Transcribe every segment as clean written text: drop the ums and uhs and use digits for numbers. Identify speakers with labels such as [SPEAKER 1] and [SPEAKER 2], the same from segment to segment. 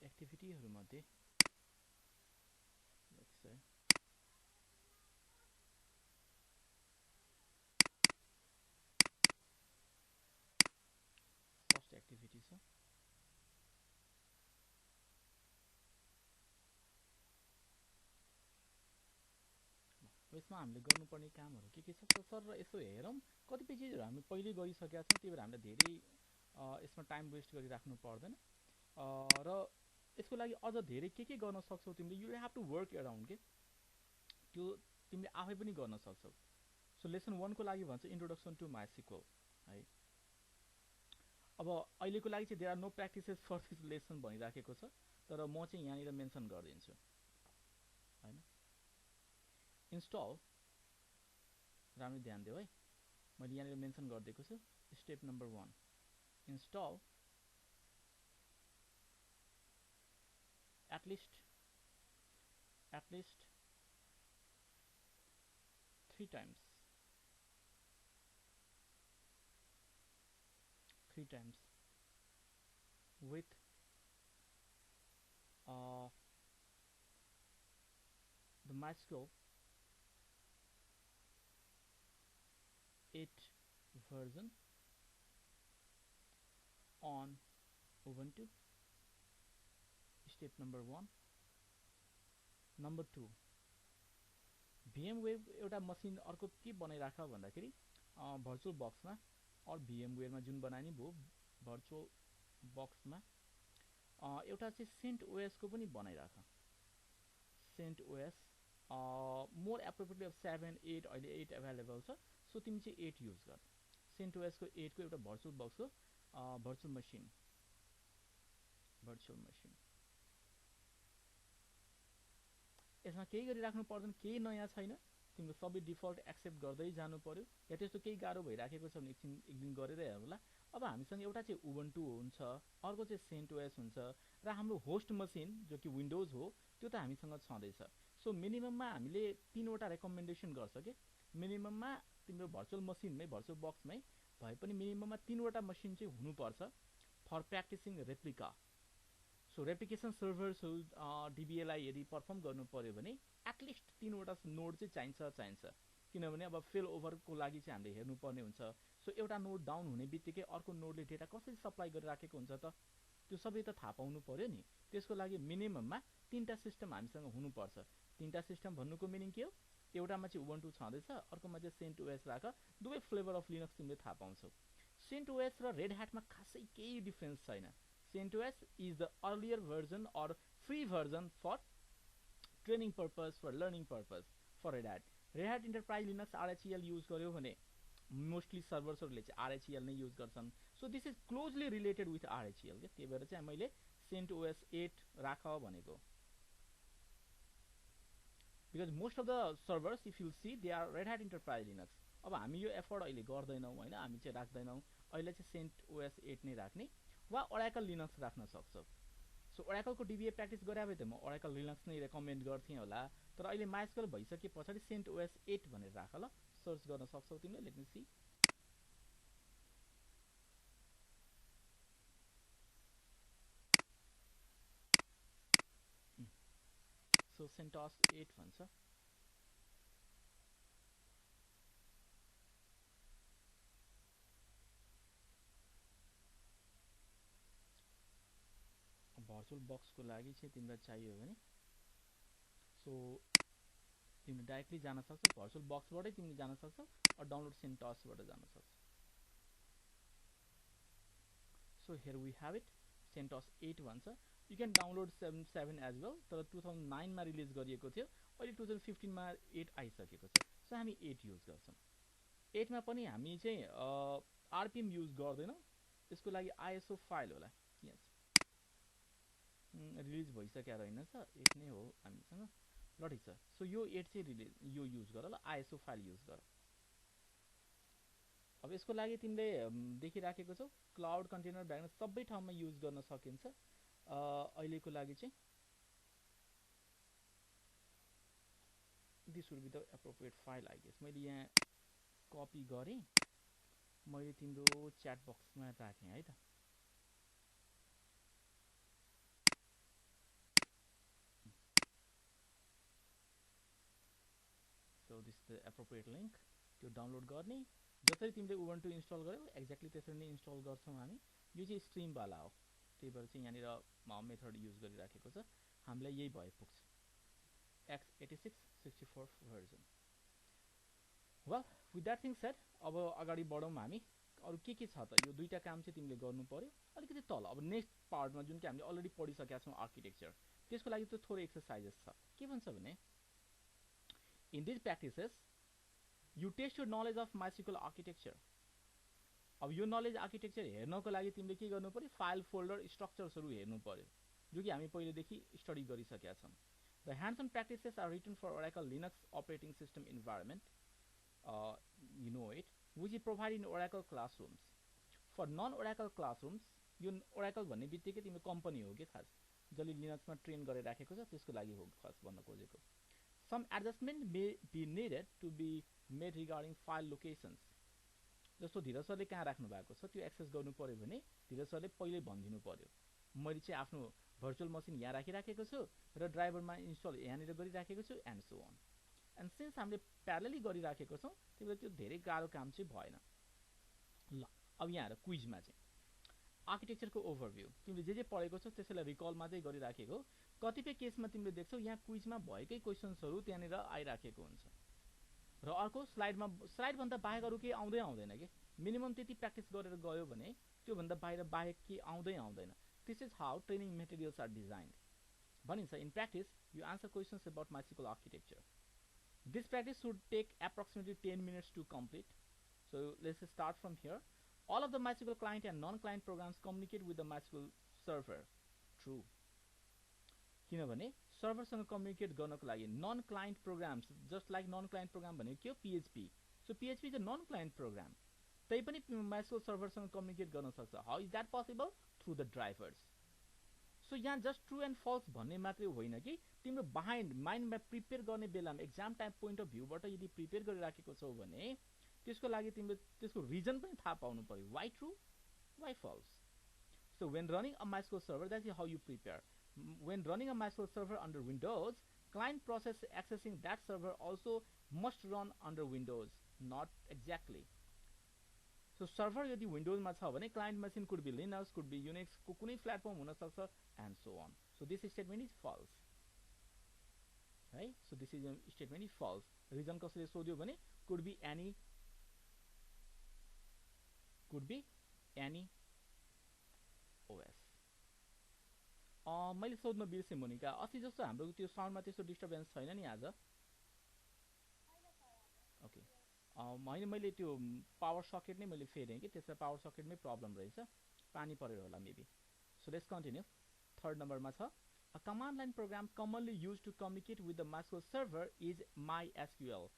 [SPEAKER 1] एक्टिभिटीहरुमध्ये let's say first activity छ यसमा हामीले गर्नुपर्ने कामहरु के छ सर र यसो हेरौं कतिपय चीजहरु हामी पहिले गरिसकेका छौं त्यही भएर हामीले धेरै यसमा टाइम वेस्ट गरिराख्नु पर्दैन र यसको लागि अझ धेरै के गर्न सक्छौ तिमीले you have to work around के त्यो तिमीले आफै पनि गर्न सक्छौ सो लेसन 1 को लागि भन्छ इन्ट्रोडक्सन टु माइस्क्ल है अब अहिलेको लागि चाहिँ there are no practices for this lesson भनिराखेको छ तर म चाहिँ यहाँनिर मेन्सन गरिदिन्छु हैन इन्स्टल राम्रो ध्यान देऊ है मैले यहाँनिर मेन्सन गरिदिएको छु step number 1 install at least 3 times 3 times with the MySQL 8 version on Ubuntu. Step number 1. Number 2. VMware एउटा मसिन अर्को के बनाइराख भन्दाखेरि भर्चुअल बक्समा और VMware मा जुन बनानी भो भर्चुअल बक्समा एउटा चाहिँ CentOS को पनि बनाइराख CentOS मोर एप्रोप्रिएटली अब 7 8 अहिले 8 अवेलेबल छ सो तिमी चाहिँ 8 युज गर CentOS को 8 को एउटा भर्चुअल बक्स हो भर्चुअल मसिन यसमा केही गरिराख्नु पर्दैन केही नयाँ छैन तिम्रो सबै डिफल्ट एक्सेप्ट गर्दै जानु पर्यो या त्यस्तो केही गाह्रो भइराखेको छ भने एक दिन गरेर हेरौँला अब हामीसँग एउटा चाहिँ उबुन्टु हुन्छ अर्को चाहिँ CentOS हुन्छ र हाम्रो होस्ट मसिन जो कि विन्डोज हो त्यो त हामीसँग छँदैछ सो मिनिमममा हामीले 3 वटा रेकमेन्डेसन गर्छ के मिनिमममा तिम्रो भर्चुअल मसिनमै भर्चुअल बक्समै भए पनि मिनिमममा 3 वटा मसिन चाहिँ हुनुपर्छ for practicing replica so replication servers DBAलाई यदि पर्फर्म गर्नु पर्यो भने एटलिस्ट 3 वटा नोड चाहिँ चाहिन्छ किनभने अब फेल ओभरको लागि चाहिँ हामीले हेर्नु पर्ने हुन्छ सो एउटा नोड डाउन हुने बित्तिकै अर्को नोडले डेटा कसरी सप्लाई गरिराखेको हुन्छ त त्यो सबै त थाहा पाउनु पर्यो नि त्यसको लागि मिनिमममा 3टा सिस्टम हामीसँग हुनुपर्छ 3टा सिस्टम भन्नुको मिनिङ के हो एउटामा चाहिँ उबुन्टु छँदैछ अर्कोमा चाहिँ CentOS राख दुवै फ्लेभर अफ लिनक्स तिमीले थाहा पाउँछौ CentOS र रेड ह्याटमा खासै केही डिफरेन्स छैन CentOS is the earlier version or free version for training purpose, for learning purpose for Red Hat. Red Hat Enterprise Linux RHEL use गर्यो भने मोस्टली सर्भर्सहरुले चाहिँ RHEL नै युज गर्छन् so this is closely related with RHEL के त्यही भएर चाहिँ मैले CentOS 8 राख भनेको because most of the servers if you see they are Red Hat Enterprise Linux अब हामी यो एफर्ट अहिले गर्दैनौ हैन हामी चाहिँ राख्दैनौ अहिले चाहिँ CentOS 8 नै राख्ने वा Oracle Linux राख्न सक्छौ सो Oracle को DBA प्र्याक्टिस गरे भए त म Oracle Linux नै रेकमेन्ड गर्थे होला तर अहिले MySQL भइसके पछाडी CentOS 8 भनेर राख ल सर्च गर्न सक्छौ तिमीले let me see so CentOS 8 भन्छ भर्चुअल बक्स को लागि चाहिँ तिमीलाई चाहियो भने सो तिमीले डाइरेक्टली जान सक्छौ भर्चुअल बक्सबाटै तिमीले जान सक्छौ अर डाउनलोड CentOS बाट जान सक्छौ so here we have it CentOS 8 भन्छ you can download 7 as well तर 2009 मा रिलिज गरिएको थियो अहिले 2015 मा 8 आइसकेको छ सो हामी 8 युज गर्छौं 8 मा पनि हामी चाहिँ RPM युज गर्दैनौ त्यसको लागि ISO फाइल होला यस रिलिज भइसक्यो रहेनछ 8 नै हो हामीसँग ल ठीक छ सो यो 8 चाहिँ रिलिज यो युज गर ल ISO फाइल युज गर अब यसको लागि तिमीले देखिराखेको छौ क्लाउड कन्टेनर भ्यान सबै ठाउँमा युज गर्न सकिन्छ अहिलेको लागि चाहिँ this would be the appropriate file I guess मैले यहाँ कपी गरे मैले तिम्रो च्याट बक्समा राखे है त द एप्रोप्रिएट लिङ्क त्यो डाउनलोड गर्ने जसरी तिमीले उबन्टु इन्स्टल गर्यौ एक्ज्याक्टली त्यसरी नै इन्स्टल गर्छौँ हामी यो चाहिँ स्ट्रिमवाला हो त्यही भएर चाहिँ यहाँनिर मेथड युज गरिराखेको छ हामीलाई यही भए पुग्छ x86 64 version well with that thing shed अब अगाडि बढौँ हामी अरू के छ त यो दुईटा काम चाहिँ तिमीले गर्नु पर्यो अलिकति तल अब नेक्स्ट पार्टमा जुन कि हामीले अलरेडी पढिसकेका छौँ आर्किटेक्चर त्यसको लागि त थोरै एक्सरसाइजेस छ के भन्छ भने in this practices you test your knowledge of MySQL architecture अब यो नलेज आर्किटेक्चर हेर्नको लागि तिमीले के गर्नु पर्यो फाइल फोल्डर स्ट्रक्चर्सहरू हेर्नु पर्यो जो कि हामी पहिलेदेखि स्टडी गरिसकेका छौँ the hands on practices are written for Oracle Linux operating system environment you know it, which is provided in Oracle classrooms. For non-Oracle classrooms, यो Oracle भन्ने बित्तिकै तिम्रो कम्पनी हो कि खास जसले लिनक्समा ट्रेन गरेर राखेको छ त्यसको लागि हो खास भन्न खोजेको some adjustment may be needed to be made regarding file locations जस्तो धीरज सरले कहाँ राख्नु भएको छ त्यो एक्सेस गर्नु पर्यो भने धीरज सरले पहिले भनिदिनु पर्यो मैले चाहिँ आफ्नो भर्चुअल मसिन यहाँ राखिराखेको छु र ड्राइभरमा इन्स्टल यहाँनिर गरिराखेको छु and so on and since हामीले प्यारलली गरिराखेको छौँ त्यही त्यो धेरै गाह्रो काम चाहिँ भएन ल अब यहाँ हेर क्विजमा चाहिँ आर्किटेक्चरको ओभरभ्यू तिमीले जे पढेको छौ त्यसैलाई रिकलमा चाहिँ गरिराखेको कतिपय केसमा तिमीले देख्छौ यहाँ क्विजमा भएकै क्वेसन्सहरू त्यहाँनिर आइराखेको हुन्छ र अर्को स्लाइडभन्दा बाहेक अरू केही आउँदैन कि मिनिमम त्यति प्र्याक्टिस गरेर गयो भने त्योभन्दा बाहेक केही आउँदैन this is how training materials are designed भनिन्छ in practice you answer questions about MySQL architecture This practice should take approximately 10 minutes to complete. So let's start from here. All of the MySQL client and non-client programs communicate with the MySQL server. True. किनभने सर्भरसँग communicate गर्नको लागि non client programs just like non client program भनेको के हो PHP. So PHP is a non-client program. तै पनि MySQL सर्भरसँग communicate गर्न सक्छ. How is that possible? Through the drivers. So यहाँ जस्ट ट्रु एन्ड फल्स भन्ने मात्रै होइन कि तिम्रो माइन्डमा प्रिपेयर गर्ने बेलामा एक्जाम टाइम पोइन्ट अफ भ्यूबाट यदि प्रिपेयर गरिराखेको छौ भने त्यसको लागि तिमीले त्यसको रिजन पनि थाहा पाउनु पर्यो why true why false so when running a MySQL server that is how you prepare when running a MySQL server under Windows client process accessing that server also must run under Windows not exactly so server यदि विन्डोजमा छ भने client machine could be Linux could be Unix को कुनै platform हुन सक्छ and so on so this statement is false है so this is statement is falls reason कसले सोध्यो भने कुड बी एनी ओएस मैले सोध्न बिर्सेँ मोनिका अस्ति जस्तो हाम्रो त्यो साउन्डमा त्यस्तो डिस्टर्बेन्स छैन नि आज ओके होइन मैले त्यो पावर सकेट नै मैले फेरेँ कि त्यसमा पावर सकेटमै प्रब्लम रहेछ पानी परेर होला maybe so let's continue third नम्बरमा छ A command line program commonly used to communicate with the MySQL server is MySQL.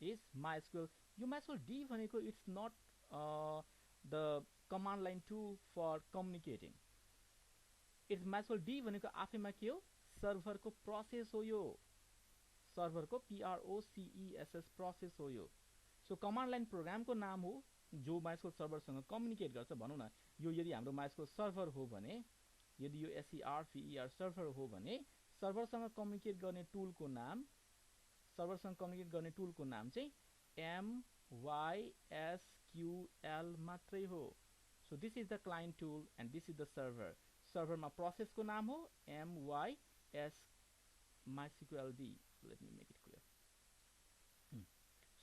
[SPEAKER 1] यो MySQL D भनेको it's not the command line tool for communicating. It's MySQL D भनेको आफैमा के हो सर्भरको process हो यो सर्भरको PROCESS प्रोसेस हो यो सो कमान्ड लाइन प्रोग्रामको नाम हो जो MySQL सर्भरसँग कम्युनिकेट गर्छ भनौँ न यो यदि हाम्रो MySQL सर्भर हो भने यदि यो SER सर्भर हो भने सर्भरसँग कम्युनिकेट गर्ने टुलको नाम चाहिँ MySQL मात्रै हो so this is the client tool and this is the server सर्भरमा प्रोसेसको नाम हो MySQLD let me make it clear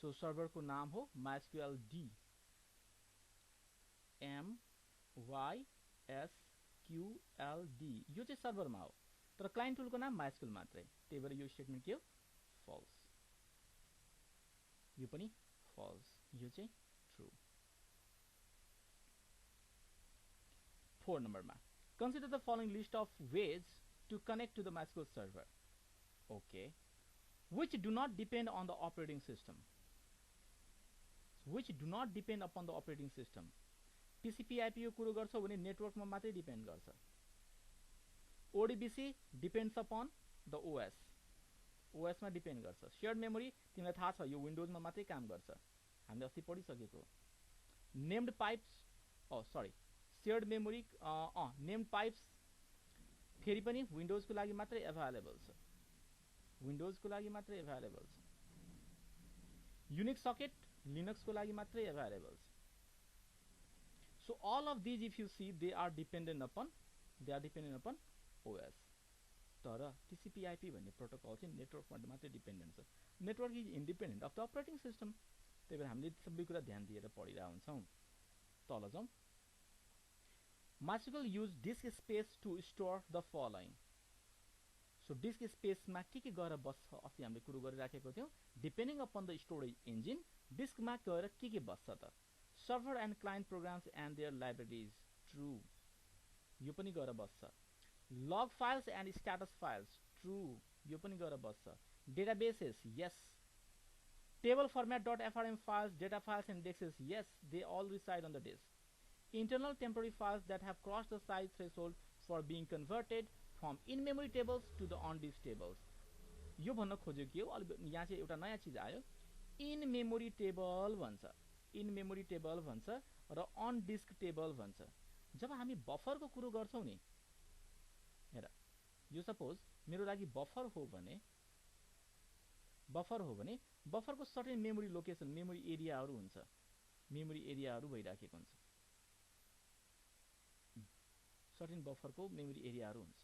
[SPEAKER 1] so server को नाम हो MySQLD MySQLD यो चाहिँ सर्भरमा हो तर क्लाइन्ट टुलको नाम MySQL मात्रै त्यही भएर यो स्टेटमेन्ट के हो फल्स यो पनि फल्स यो चाहिँ ट्रु 4 नम्बरमा consider the following list of ways to connect to the MySQL server okay which do not depend on the operating system TCP IP को कुरो गर्छौ भने नेटवर्कमा मात्रै डिपेन्ड गर्छ ODBC depends upon the OS मा डिपेन्ड गर्छ shared memory तिमीलाई थाहा छ यो विन्डोजमा मात्रै काम गर्छ हामीले अस्ति पढिसकेको named pipes shared memory named pipes फेरि पनि विन्डोजको लागि मात्रै अभाइलेबल छ युनिक्स सकेट लिनक्सको लागि मात्रै एभाइलेबल छ. So all of these, if you see, they are dependent upon OS. तर TCP/IP भन्ने प्रोटोकल चाहिँ नेटवर्कमा मात्रै डिपेन्डेन्ट छ. Network is independent of the operating system. त्यही भएर हामीले सबै कुरा ध्यान दिएर पढिरहेका हुन्छौँ. तल जाउँ. MySQL use disk space to store the following. So disk spaceमा के गएर बस्छ अस्ति हामीले कुरो गरिराखेको थियौँ. Depending upon the storage engine डिस्कमा गएर के बस्छ त. Server and client programs and their libraries. True. यो पनि गएर बस्छ. Log files and status files. True. यो पनि गएर बस्छ. Databases. Yes. Table format .frm files, data files and indexes. Yes, they all reside on the disk. Internal temporary files that have crossed the size threshold for being converted from in-memory tables to the on-disk tables. यो भन्न खोजेको के हो, यहाँ चाहिँ एउटा नयाँ चिज आयो. इन मेमोरी टेबल भन्छ, इन मेमोरी टेबल भन्छ र अन डिस्क टेबल भन्छ. जब हामी बफरको कुरो गर्छौं नि, हेर यो सपोज मेरो लागि बफर हो भने बफरको सर्टेन मेमोरी लोकेसन, मेमोरी एरियाहरू हुन्छ, मेमोरी एरियाहरू भइराखेको हुन्छ. सर्टेन बफरको मेमोरी एरियाहरू हुन्छ.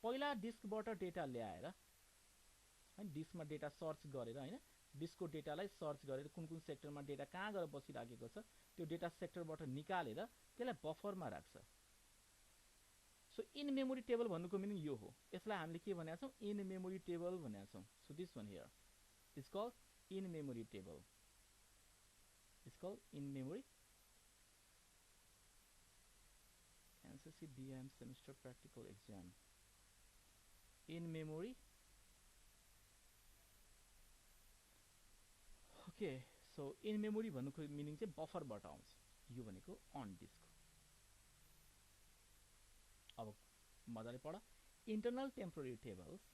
[SPEAKER 1] पहिला डिस्कबाट डेटा ल्याएर हैन, डिस्कमा डेटा सर्च गरेर हैन, डिस्कको डेटालाई सर्च गरेर कुन कुन सेक्टरमा डेटा कहाँ गएर बसिराखेको छ त्यो डेटा सेक्टरबाट निकालेर त्यसलाई बफरमा राख्छ. सो इन मेमोरी टेबल भन्नुको मिनिङ यो हो. यसलाई हामीले के भनेका छौं, इन मेमोरी टेबल भनेका छौं. So this one here is called in memory table. It's called in memory. NCC DM semester practical exam. In memory. Okay, so in memory भन्नुको मिनिङ चाहिँ बफरबाट आउँछ. यो भनेको on disk. अब मजाले पढ. Internal temporary tables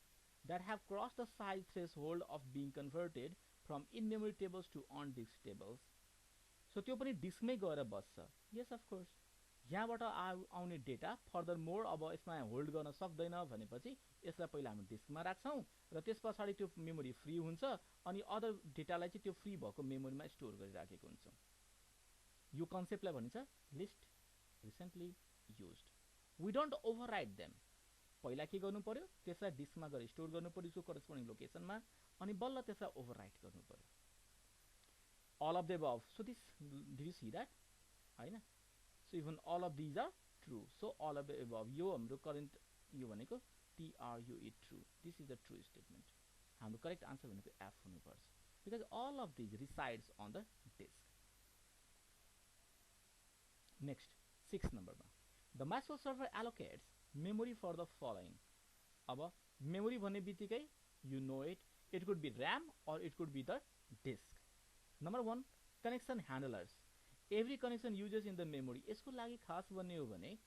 [SPEAKER 1] that have crossed the size threshold of being converted from in-memory tables to on-disk tables. So त्यो पनि डिस्कमै गएर बस्छ. Yes, of course. यहाँबाट आउने डेटा फर्दर मोर अब यसमा होल्ड गर्न सक्दैन भनेपछि यसलाई पहिला हामी डिस्कमा राख्छौं र त्यसपछि त्यो मेमोरी फ्री हुन्छ अनि अदर डेटालाई चाहिँ त्यो फ्री भएको मेमोरीमा स्टोर गरिराखेको हुन्छ. यो कन्सेप्टलाई भनिन्छ list recently used. We don't override them. पहिला के गर्नु पर्यो, त्यसलाई डिस्कमा गएर स्टोर गर्नु पर्यो त्यसको करेस्पोन्डिङ लोकेसनमा अनि बल्ल त्यसलाई ओभरराइट गर्नु पर्यो. All of the above. So this, did you see that? हैन. So even all of these are true. So all of the above. यो हाम्रो करेन्ट यो भनेको TRUE true. This is the true statement. हाम्रो correct answer भनेको F हुनुपर्छ. Because all of these resides on the disk. Next, 6 number. The MySQL server allocates memory for the following. अब memory भन्ने बित्तिकै you know it. It could be RAM or it could be the disk. Number 1, connection handlers. Every connection uses in the memory. यसको लागि खास भन्ने हो भने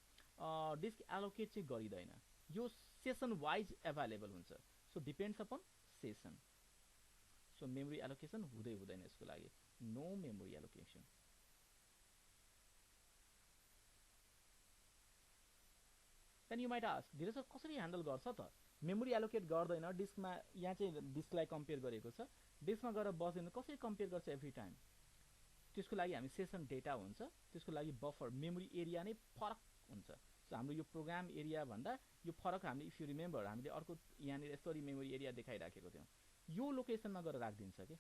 [SPEAKER 1] disk allocate चाहिँ गरिदैन. यो session wise available हुन्छ. So depends upon session. So memory allocation हुँदैन यसको लागि. No memory allocation. Then you might ask, धेरै कसरी ह्यान्डल गर्छ त? मेमोरी एलोकेट गर्दैन, डिस्कमा यहाँ चाहिँ डिस्कलाई कम्पेयर गरेको छ. डिस्कमा गएर बस्दैन, कसरी कम्पेयर गर्छ एभ्री टाइम? त्यसको लागि हामी सेसन डेटा हुन्छ, त्यसको लागि बफर मेमोरी एरिया नै फरक हुन्छ. सो हाम्रो यो प्रोग्राम एरिया भन्दा यो फरक हामीले इफ यु रिमेम्बर हामीले अर्को यहाँनिर यसरी मेमोरी एरिया देखाइराखेको थियौँ. यो लोकेसनमा गएर राखिदिन्छ के.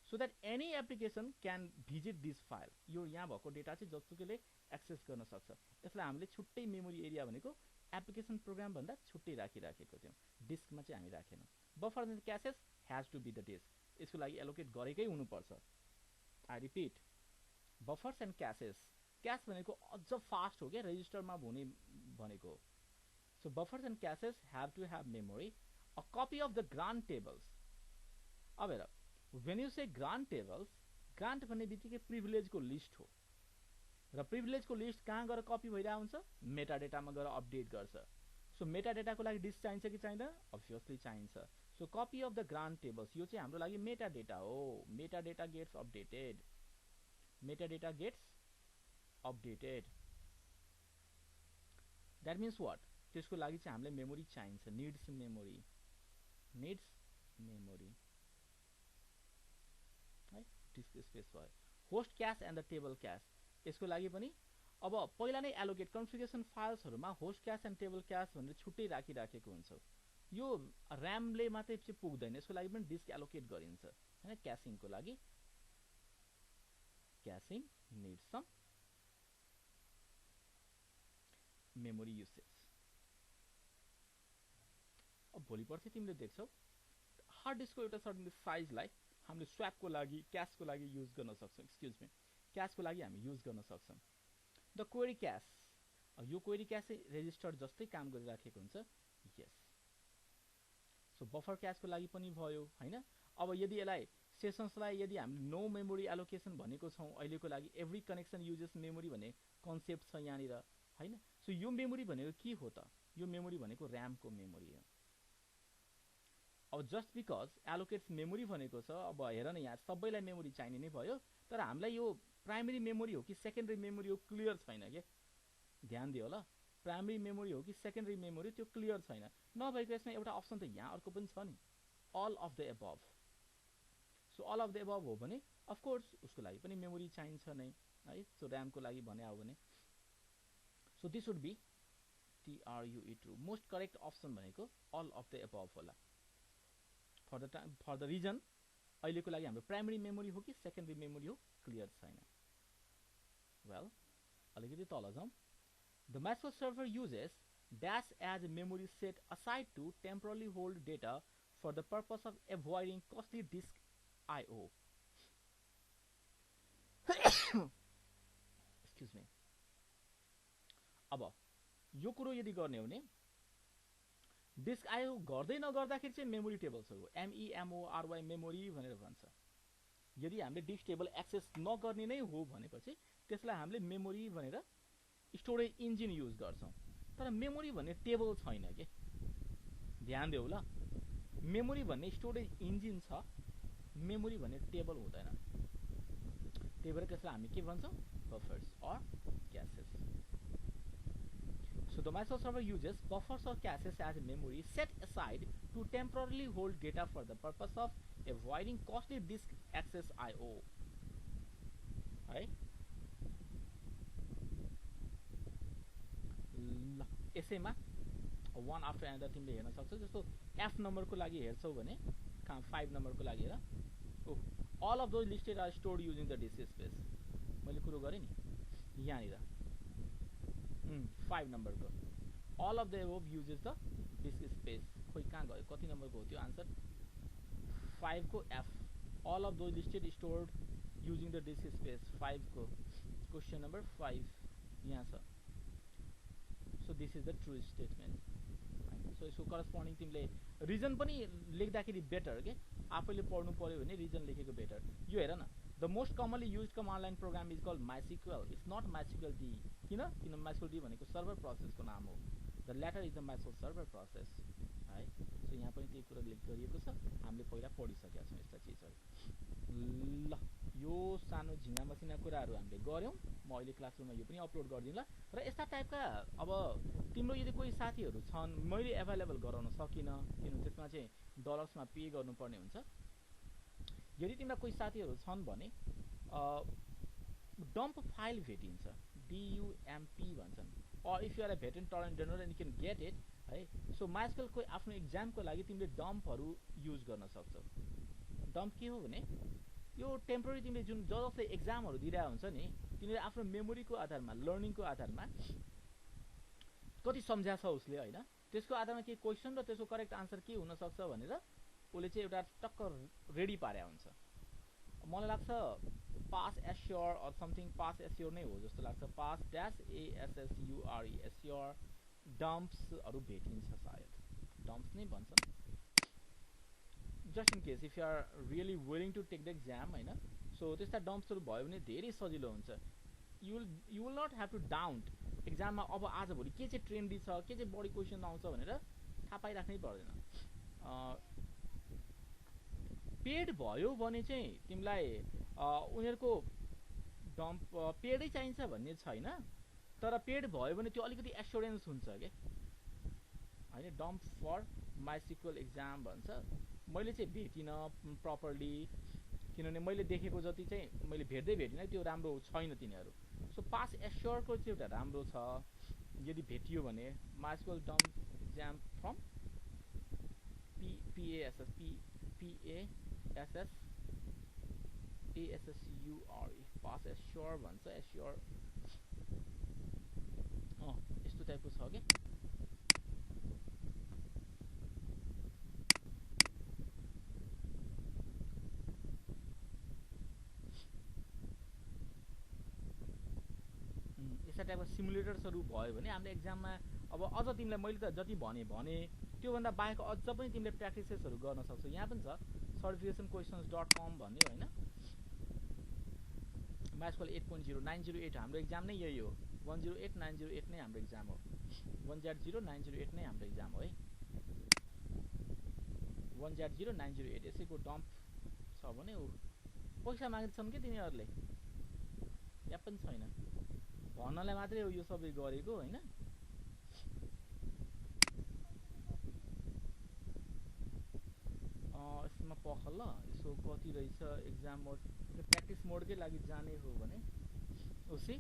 [SPEAKER 1] So that any application can visit this file. यो यहाँ भएको डेटा चाहिँ जतिसुकैले एक्सेस गर्न सक्छ. यसलाई हामीले छुट्टै मेमोरी एरिया भनेको एप्लिकेसन प्रोग्राम भन्दा छुट्टै राखिराखेको थियौँ. डिस्कमा चाहिँ हामी राखेनौँ. Buffer and caches has to be the disk. यसको लागि एलोकेट गरेकै हुनुपर्छ. I repeat, buffers and caches. Cache भनेको अझ फास्ट हो के, रेजिस्टरमा हुने भनेको. So buffers and caches have to have memory. A copy of the grant tables. अब हेर, when you say grant tables, grant भन्ने बित्तिकै प्रिभिलेज को लिस्ट हो र प्रिभिलेज को लिस्ट कहाँ गएर कपी भइरहेको हुन्छ, मेटा डेटामा गएर अपडेट गर्छ. सो मेटा डेटाको लागि डिस्क चाहिन्छ कि चाहिँदैन? अब्भियसली चाहिन्छ. So copy of the grant tables, यो चाहिँ हाम्रो लागि मेटा डेटा हो. Metadata gets updated. Metadata gets updated. That means what? त्यसको लागि चाहिँ हामीलाई मेमोरी चाहिन्छ. Needs memory. Needs memory. Disk space भयो। Host cache and the table cache, यसको लागि पनि अब पहिला नै एलोकेट कन्फिगरेसन फाइल्सहरुमा host cache and table cache भनेर छुट्टै राखिराखेको हुन्छ। यो र्यामले मात्रै चाहिँ पुग्दैन, यसको लागि पनि डिस्क एलोकेट गरिन्छ हैन। क्याशिङको लागि क्याशिङ नीड सम मेमोरी युसेज। अब भोलि पर्सि तिमीले देख्छौ हार्ड डिस्कको एउटा सर्टेन साइजलाई हामीले स्वापको लागि क्याशको लागि युज गर्न सक्छौं। एक्सक्युज मी, क्याशको लागि हामी युज गर्न सक्छौं। द क्वेरी क्याश, यो क्वेरी क्याश रेजिस्टर जस्तै काम गरिराखेको हुन्छ। यस, सो बफर क्याशको लागि पनि भयो हैन। अब यदि यसलाई सेसन्सलाई यदि हामीले नो मेमोरी एलोकेसन भनेको छौं अहिलेको लागि, एभ्री कनेक्सन युजेस मेमोरी भन्ने कन्सेप्ट छ यहाँनिर हैन। सो यो मेमोरी भनेको के हो त? यो मेमोरी भनेको र्यामको मेमोरी हो। अब जस्ट बिकज एलोकेट्स मेमोरी भनेको छ, अब हेर न यहाँ सबैलाई मेमोरी चाहिने नै भयो, तर हामीलाई यो प्राइमरी मेमोरी हो कि सेकेन्डरी मेमोरी हो क्लियर छैन के। ध्यान दियो ल, प्राइमरी मेमोरी हो कि सेकेन्डरी मेमोरी त्यो क्लियर छैन। नभएको यसमा एउटा अप्सन त यहाँ अर्को पनि छ नि, all of the above. So all of the above हो भने अफ कोर्स उसको लागि पनि मेमोरी चाहिन्छ नै है। सो र्यामको लागि भने हो भने so this would be TRUE true. Most correct option भनेको अल अफ द एबभ होला। फर द रिजन अहिलेको लागि हाम्रो प्राइमरी मेमोरी हो कि सेकेन्डरी मेमोरी हो क्लियर छैन। वेल, अलिकति तल जाउँ। The MySQL server uses dash as memory set aside to temporarily hold data for the purpose of avoiding costly disk I/O. Excuse me. अब यो कुरो यदि गर्ने हो भने डिस्क आयो गर्दै नगर्दाखेरि चाहिँ मेमोरी टेबल्सहरु हो, MEMORY मेमोरी भनेर भन्छ। यदि हामीले डिस्क टेबल एक्सेस नगर्ने नै हो भनेपछि त्यसलाई हामीले मेमोरी भनेर स्टोरेज इन्जिन युज गर्छौं। तर मेमोरी भन्ने टेबल छैन के। ध्यान देऊ ल, मेमोरी भन्ने स्टोरेज इन्जिन छ, मेमोरी भन्ने टेबल हुँदैन। त्यही भएर त्यसलाई हामी के भन्छौं? Buffers or caches. So the MySQL server uses buffers or caches as memory set aside to temporarily hold data for the purpose of avoiding costly disk access I/O. है ल, यसैमा one after another तिमीले हेर्न सक्छौ। जस्तो F नम्बरको लागि हेर्छौ भने 5 नम्बरको लागि हेर, all of those listed are stored using the disk space। मैले कुरो गरे नि यहाँनिर 5 नम्बरको all of the above uses the disk space। खोइ कहाँ गयो, कति नम्बरको हो त्यो आन्सर? 5 को F, all of those listed stored using the disk space। 5 को क्वेशन नम्बर 5 यहाँ छ। So this is the true statement। So यसको करस्पोन्डिङ तिमीले रिजन पनि लेख्दाखेरि बेटर के, आफैले पढ्नु पर्यो भने रिजन लेखेको बेटर। यो हेर न, the most commonly used command line program is called MySQL। It's not MySQL D। किन? MySQL D भनेको सर्भर प्रोसेसको नाम हो। The latter is the MySQL server process है। सो यहाँ पनि त्यही कुरा लेख गरिएको छ, हामीले पहिला पढिसकेका छौँ यस्ता चिजहरू। ल, यो सानो झिङ्गा मसिना कुराहरू हामीले गर्यौं। म अहिले क्लासरुममा यो पनि अपलोड गर्दिनला। र यस्ता टाइपका अब तिम्रो यदि कोही साथीहरू छन् मैले एभाइलेबल गराउन सकिन, किनभने त्यसमा चाहिँ डलर्समा पे गर्नुपर्ने हुन्छ। यदि तिम्रो कोही साथीहरू छन् भने डम्प फाइल भेटिन्छ, DUMP भन्छन्। or if you are a veteran torrent donor and you can get it है। सो MySQL को आफ्नो एक्जामको लागि तिमीले डम्पहरू युज गर्न सक्छौ। डम्प के हो भने यो टेम्पोररी तिमीले जुन जसले एक्जामहरू दिइरहेको हुन्छ नि, तिनीले आफ्नो मेमोरीको आधारमा, लर्निङको आधारमा कति सम्झा छ उसले हैन, त्यसको आधारमा के क्वेशन र त्यसको करेक्ट आन्सर के हुन सक्छ भनेर उसले चाहिँ एउटा टक्क रेडी पारे हुन्छ। मलाई लाग्छ pass assure or something, pass assure नै हो जस्तो लाग्छ। पास ड्यास ASSURE एस्योर डम्प्सहरू भेटिन्छ सायद, डम्प्स नै भन्छन्। Just in case if you are really willing to take the exam हैन, सो त्यस्ता डम्प्सहरू भयो भने धेरै सजिलो हुन्छ। You will not have to doubt एक्जाममा अब आजभोलि के चाहिँ ट्रेन्डी छ, के चाहिँ बढी क्वेसन आउँछ भनेर थाहा पाइराख्नै पर्दैन। पेड भयो भने चाहिँ तिमीलाई उनीहरूको डम्प पेडै चाहिन्छ भन्ने छैन, तर पेड भयो भने त्यो अलिकति एस्योरेन्स हुन्छ के हैन। डम्प फर MySQL एक्जाम भन्छ। मैले चाहिँ भेटिन प्रपरली, किनभने मैले देखेको जति चाहिँ मैले भेटिनँ त्यो राम्रो छैन तिनीहरू। सो पास एस्योरको चाहिँ एउटा राम्रो छ, यदि भेटियो भने MySQL dump exam from PASS ASSURE pass assure भन्छ, एस्योर यस्तो टाइपको छ के। यस्ता टाइपको सिमुलेटर्सहरू भयो भने हामीले एक्जाममा अब अझ तिमीलाई मैले त जति भने त्योभन्दा बाहेक अझ पनि तिमीले प्र्याक्टिसेसहरू गर्न सक्छौ। यहाँ पनि छ certificationquestions.com भन्ने होइन, माइस्कुल 8.0 908 हाम्रो एक्जाम नै यही हो। 108 908 नै हाम्रो एक्जाम हो, 1Z0 908 नै हाम्रो एक्जाम हो है। 1Z0 908 यसैको डम्प छ भने पैसा माग्छन् कि तिनीहरूले, या पनि छैन, भन्नलाई मात्रै हो यो सबै गरेको होइन। यसमा पख ल यसो कति रहेछ एक्जाम मोड, प्र्याक्टिस मोडकै लागि जाने हो भने उसी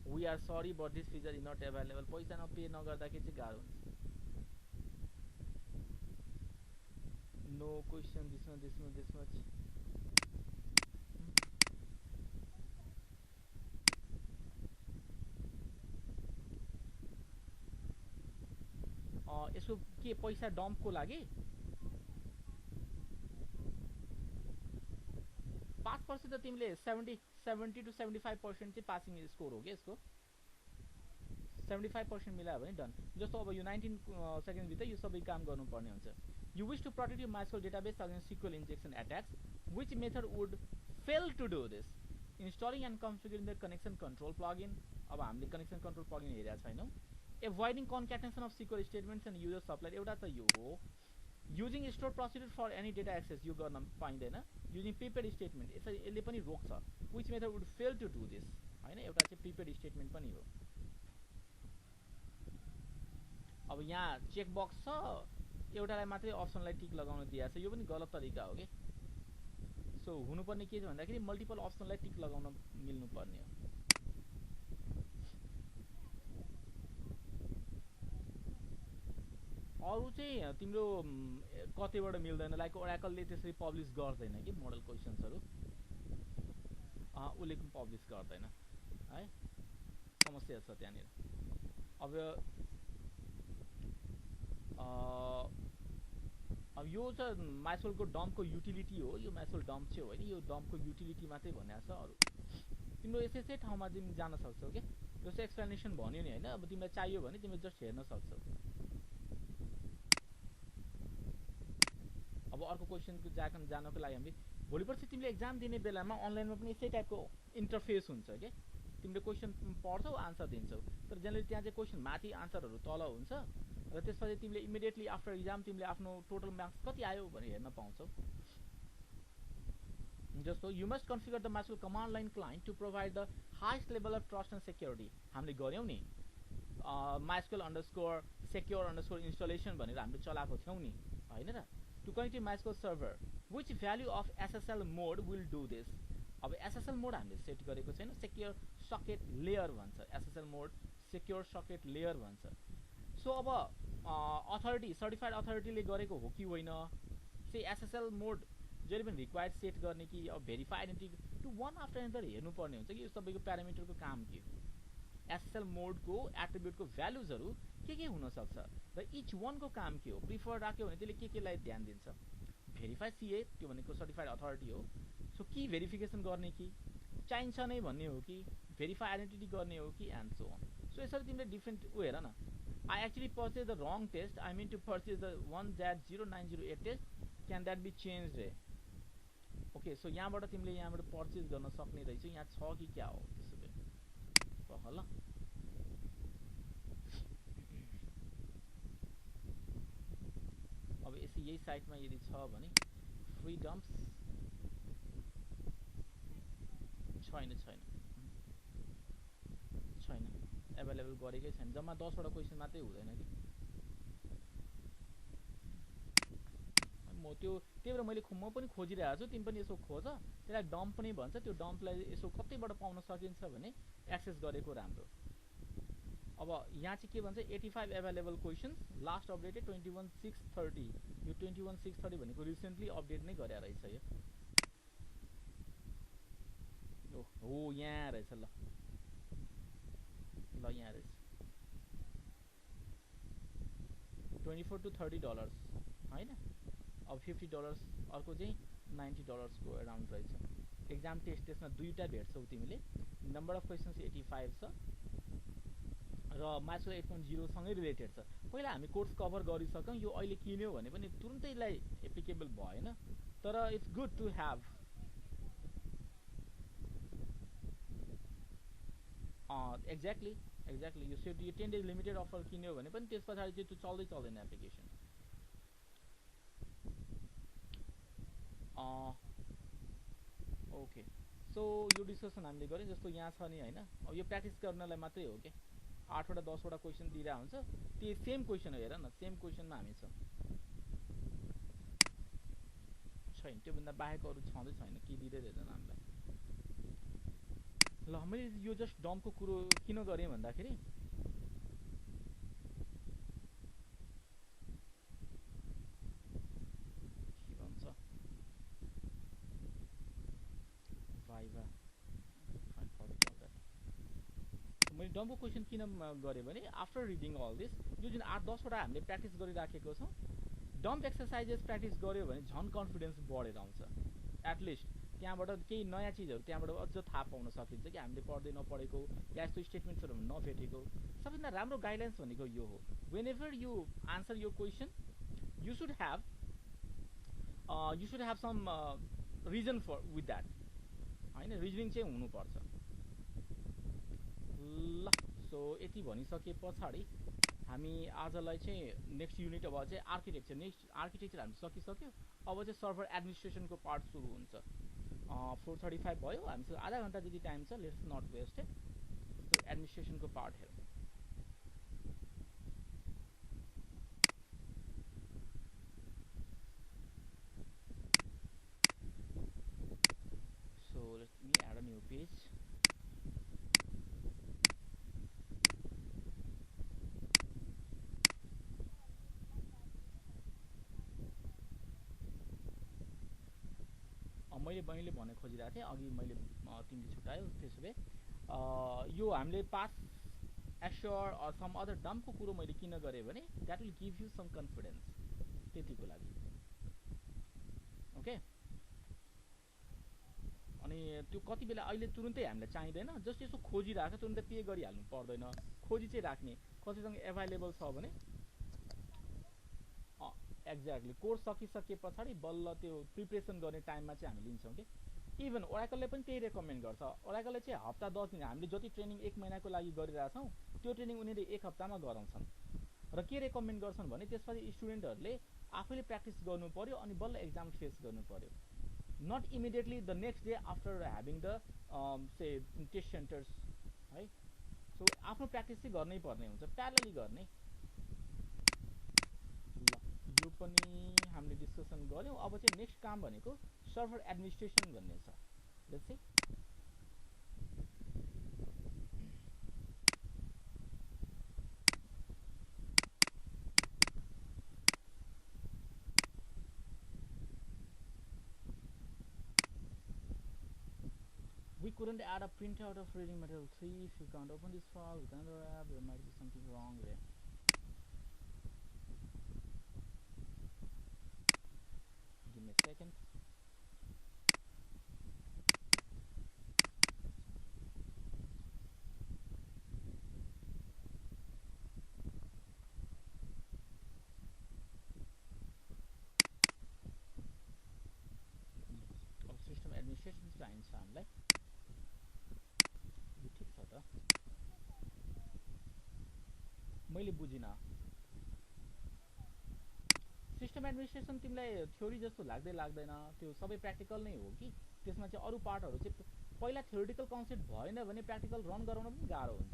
[SPEAKER 1] we are sorry but this feature is not available. पैसा पे नगर्दाखेरि चाहिँ गाह्रो हुन्छ। नो क्वेसन दिस मच यसको के पैसा डम्पको लागि 5% त तिमीले 70 to 75% चाहिँ पासिङ स्कोर हो कि यसको। 75% मिलायो भने डन। जस्तो अब यो 19 सेकेन्ड भित्र यो सबै काम गर्नुपर्ने हुन्छ। You wish to protect your MySQL database against SQL injection attacks, which method would fail to do this? Installing and configuring the connection control plugin. अब हामीले कनेक्सन कन्ट्रोल प्लगइन हेरेका छैनौँ। Avoiding concatenation of SQL statements and user supply, एउटा त यो हो। Using store procedure for any data access, यो गर्न पाइँदैन। युजिङ प्रिपेड स्टेटमेन्ट, यसले पनि रोक्छ। Which method would fail to do this होइन, एउटा चाहिँ प्रिपेड स्टेटमेन्ट पनि हो। अब यहाँ चेकबक्स छ, एउटालाई मात्रै अप्सनलाई टिक लगाउन दिएको छ, यो पनि गलत तरिका हो कि। सो हुनुपर्ने के छ भन्दाखेरि मल्टिपल अप्सनलाई टिक लगाउन मिल्नुपर्ने हो। अरू चाहिँ तिम्रो कतैबाट मिल्दैन, लाइक ओराकलले त्यसरी पब्लिस गर्दैन कि मोडल क्वेसन्सहरू, उसले पब्लिस गर्दैन है, समस्या छ त्यहाँनिर। अब यो चाहिँ माइस्कुलको डम्पको युटिलिटी हो, यो माइस्कुल डम्प चाहिँ होइन, यो डम्पको युटिलिटी मात्रै भनेको छ। अरू तिम्रो यसै ठाउँमा तिमी जान सक्छौ क्या, जस्तो एक्सप्लेनेसन भन्यो नि होइन, अब तिमीलाई चाहियो भने तिमीले जस्ट हेर्न सक्छौ। अब अर्को क्वेसनको जानको लागि हामीले भोलि पर्सि तिमीले एक्जाम दिने बेलामा अनलाइनमा पनि यस्तै टाइपको इन्टरफेस हुन्छ क्या। तिमीले क्वेसन पढ्छौ, आन्सर दिन्छौ, तर जेनरली त्यहाँ चाहिँ क्वेसन माथि आन्सरहरू तल हुन्छ, र त्यसपछि तिमीले इमिडिएटली आफ्टर एक्जाम तिमीले आफ्नो टोटल मार्क्स कति आयो भने हेर्न पाउँछौ। जस्तो you must configure the MySQL command line client to provide the highest level of trust and security. हामीले गऱ्यौँ नि MySQL underscore secure underscore installation भनेर हामीले चलाएको थियौँ नि होइन र। To connect to MySQL server which value of SSL mode will do this. अब एसएसएल मोड हामीले सेट गरेको छैन, सेक्योर सकेट लेयर भन्छ, SSL mode secure socket layer भन्छ। सो अब अथोरिटी सर्टिफाइड अथोरिटीले गरेको हो कि होइन, चाहिँ एसएसएल मोड जहिले पनि रिक्वायर्ड सेट गर्ने कि अब verify identity to one after another हेर्नुपर्ने हुन्छ कि यो तपाईँको प्यारामिटरको काम के हो। एसएसएल मोडको एट्रिब्युटको भ्यालुजहरू के हुनसक्छ र इच वानको काम के हो। प्रिफर राख्यो भने त्यसले केलाई ध्यान दिन्छ, भेरिफाई सिए त्यो भनेको सर्टिफाइड अथोरिटी हो। सो कि भेरिफिकेसन गर्ने कि चाहिन्छ नै भन्ने हो कि भेरिफाई आइडेन्टिटी गर्ने हो कि एन्ड सो अन। सो यसरी तिमीले डिफ्रेन्ट हेर न। I actually purchased the wrong test. I mean to purchase the 1Z0908 test. Can that be changed? Okay, so यहाँबाट तिमीले यहाँबाट पर्चेज गर्न सक्ने रहेछ। यहाँ छ कि क्या हो त्यसो भए पख ल। अब यसै यही साइटमा यदि छ भने फ्री डम्प्स छैन एभाइलेबल गरेकै छैन। जम्मा 10 वटा क्वेसन मात्रै हुँदैन कि। म त्यो त्यही भएर म पनि खोजिरहेको छु, तिमी पनि यसो खोज। त्यसलाई डम्प पनि भन्छ। त्यो डम्पलाई यसो कतैबाट पाउन सकिन्छ भने एक्सेस गरेको राम्रो। अब यहाँ चाहिँ के भन्छ, 85 एभाइलेबल क्वेसन्स, लास्ट अपडेटेड 21/6/30। यो 21/6/30 भनेको रिसेन्टली अपडेट नै गरे रहेछ यो। हो यहाँ रहेछ, ल यहाँ रहेछ, $24 to $30 होइन। अब $50 अर्को चाहिँ $90 को अराउन्ड रहेछ। एक्जाम टेस्ट त्यसमा दुईवटा भेट्छौ तिमीले। नम्बर अफ क्वेसन्स 85 छ र MySQL 8.0 सँगै रिलेटेड छ। पहिला हामी कोर्स कभर गरिसक्यौँ। यो अहिले किन्यो भने पनि तुरुन्तै यसलाई एप्लिकेबल भएन, तर it's good to have. Exactly यो 10 डेज लिमिटेड अफर किन्यो भने पनि त्यस पछाडि चाहिँ त्यो चल्दैन एप्लिकेसन। ओके, सो यो डिस्कसन हामीले गऱ्यौँ। जस्तो यहाँ छ नि होइन, अब यो प्र्याक्टिस गर्नलाई मात्रै हो क्या। 8वटा 10वटा क्वेसन दिइरहेको हुन्छ, त्यो सेम क्वेसन हो। हेर न, सेम क्वेसनमा हामी छौँ, छैन त्योभन्दा बाहेक अरू छँदै छैन, के दिँदै रहेछन् हामीलाई। ल मैले यो जस्ट डम्पको कुरो किन गरेँ भन्दाखेरि के भन्छ भाइभा, मैले डम्पको क्वेसन किन गरेँ भने आफ्टर रिडिङ अल दिस, यो जुन 8-10वटा हामीले प्र्याक्टिस गरिराखेको छौँ, डम्प एक्सर्साइजेस प्र्याक्टिस गऱ्यो भने झन् कन्फिडेन्स बढेर आउँछ। एटलिस्ट त्यहाँबाट केही नयाँ चिजहरू त्यहाँबाट अझ थाहा पाउन सकिन्छ कि हामीले पढ्दै नपढेको या यस्तो स्टेटमेन्ट्सहरू नभेटेको। सबैभन्दा राम्रो गाइडलाइन्स भनेको यो हो, वेन एभर यु आन्सर यो question you should have some reason for with that होइन, रिजनिङ चाहिँ हुनुपर्छ। ल सो यति भनिसके पछाडि हामी आजलाई चाहिँ नेक्स्ट युनिट अब चाहिँ आर्किटेक्चर, हामी सकिसक्यो। अब चाहिँ सर्भर एडमिनिस्ट्रेसनको पार्ट सुरु हुन्छ। 4:35 भयो, हामीसँग आधा घन्टा जति टाइम छ, let's not waste it. So एडमिनिस्ट्रेसनको पार्ट हेरौँ। So let me add a new page. मैले भने खोजिरहेको थिएँ अघि, मैले तिमीले छुट्यायो। त्यसो भए यो हामीले pass assure or some other डम्पको कुरो मैले किन गरेँ भने that will give you some confidence, त्यतिको लागि। ओके, अनि त्यो कति बेला अहिले तुरुन्तै हामीलाई चाहिँदैन, जस्ट यसो खोजिरहेको तुरुन्तै पे गरिहाल्नु पर्दैन, खोजी चाहिँ राख्ने। कतिसँग एभाइलेबल छ भने एक्ज्याक्टली कोर्स सकिसके पछाडि बल्ल त्यो प्रिपरेसन गर्ने टाइममा चाहिँ हामी लिन्छौँ कि। इभन ओराकलले पनि त्यही रेकमेन्ड गर्छ। ओराकलले चाहिँ हप्ता 10 दिन, हामीले जति ट्रेनिङ 1 महिनाको लागि गरिरहेछौँ त्यो ट्रेनिङ उनीहरूले 1 हप्तामा गराउँछन्। र के रेकमेन्ड गर्छन् भने त्यसपछि स्टुडेन्टहरूले आफैले प्र्याक्टिस गर्नु पर्यो अनि बल्ल एक्जाम फेस गर्नु पर्यो, not immediately the next day after having the से टेस्ट सेन्टर्स है। सो आफ्नो प्र्याक्टिस चाहिँ गर्नै पर्ने हुन्छ, प्यारलली गर्ने। यो पनि हामीले डिस्कसन गऱ्यौँ। अब चाहिँ नेक्स्ट काम भनेको सर्भर एडमिनिस्ट्रेसन भन्ने छ। Let's see, we couldn't add a printout of reading material 3. If you can't open this file with another app, there might be something wrong there. Give me a second. System administration चाहिन्छ हामीलाई, यो ठिक छ त? मैले बुझिनँ। System administration तिमीलाई theory जस्तो लाग्दैन, त्यो सबै प्र्याक्टिकल नै हो कि त्यसमा चाहिँ अरू पार्टहरू चाहिँ पहिला थ्योरिटिकल कन्सेप्ट भएन भने प्र्याक्टिकल रन गराउन पनि गाह्रो हुन्छ।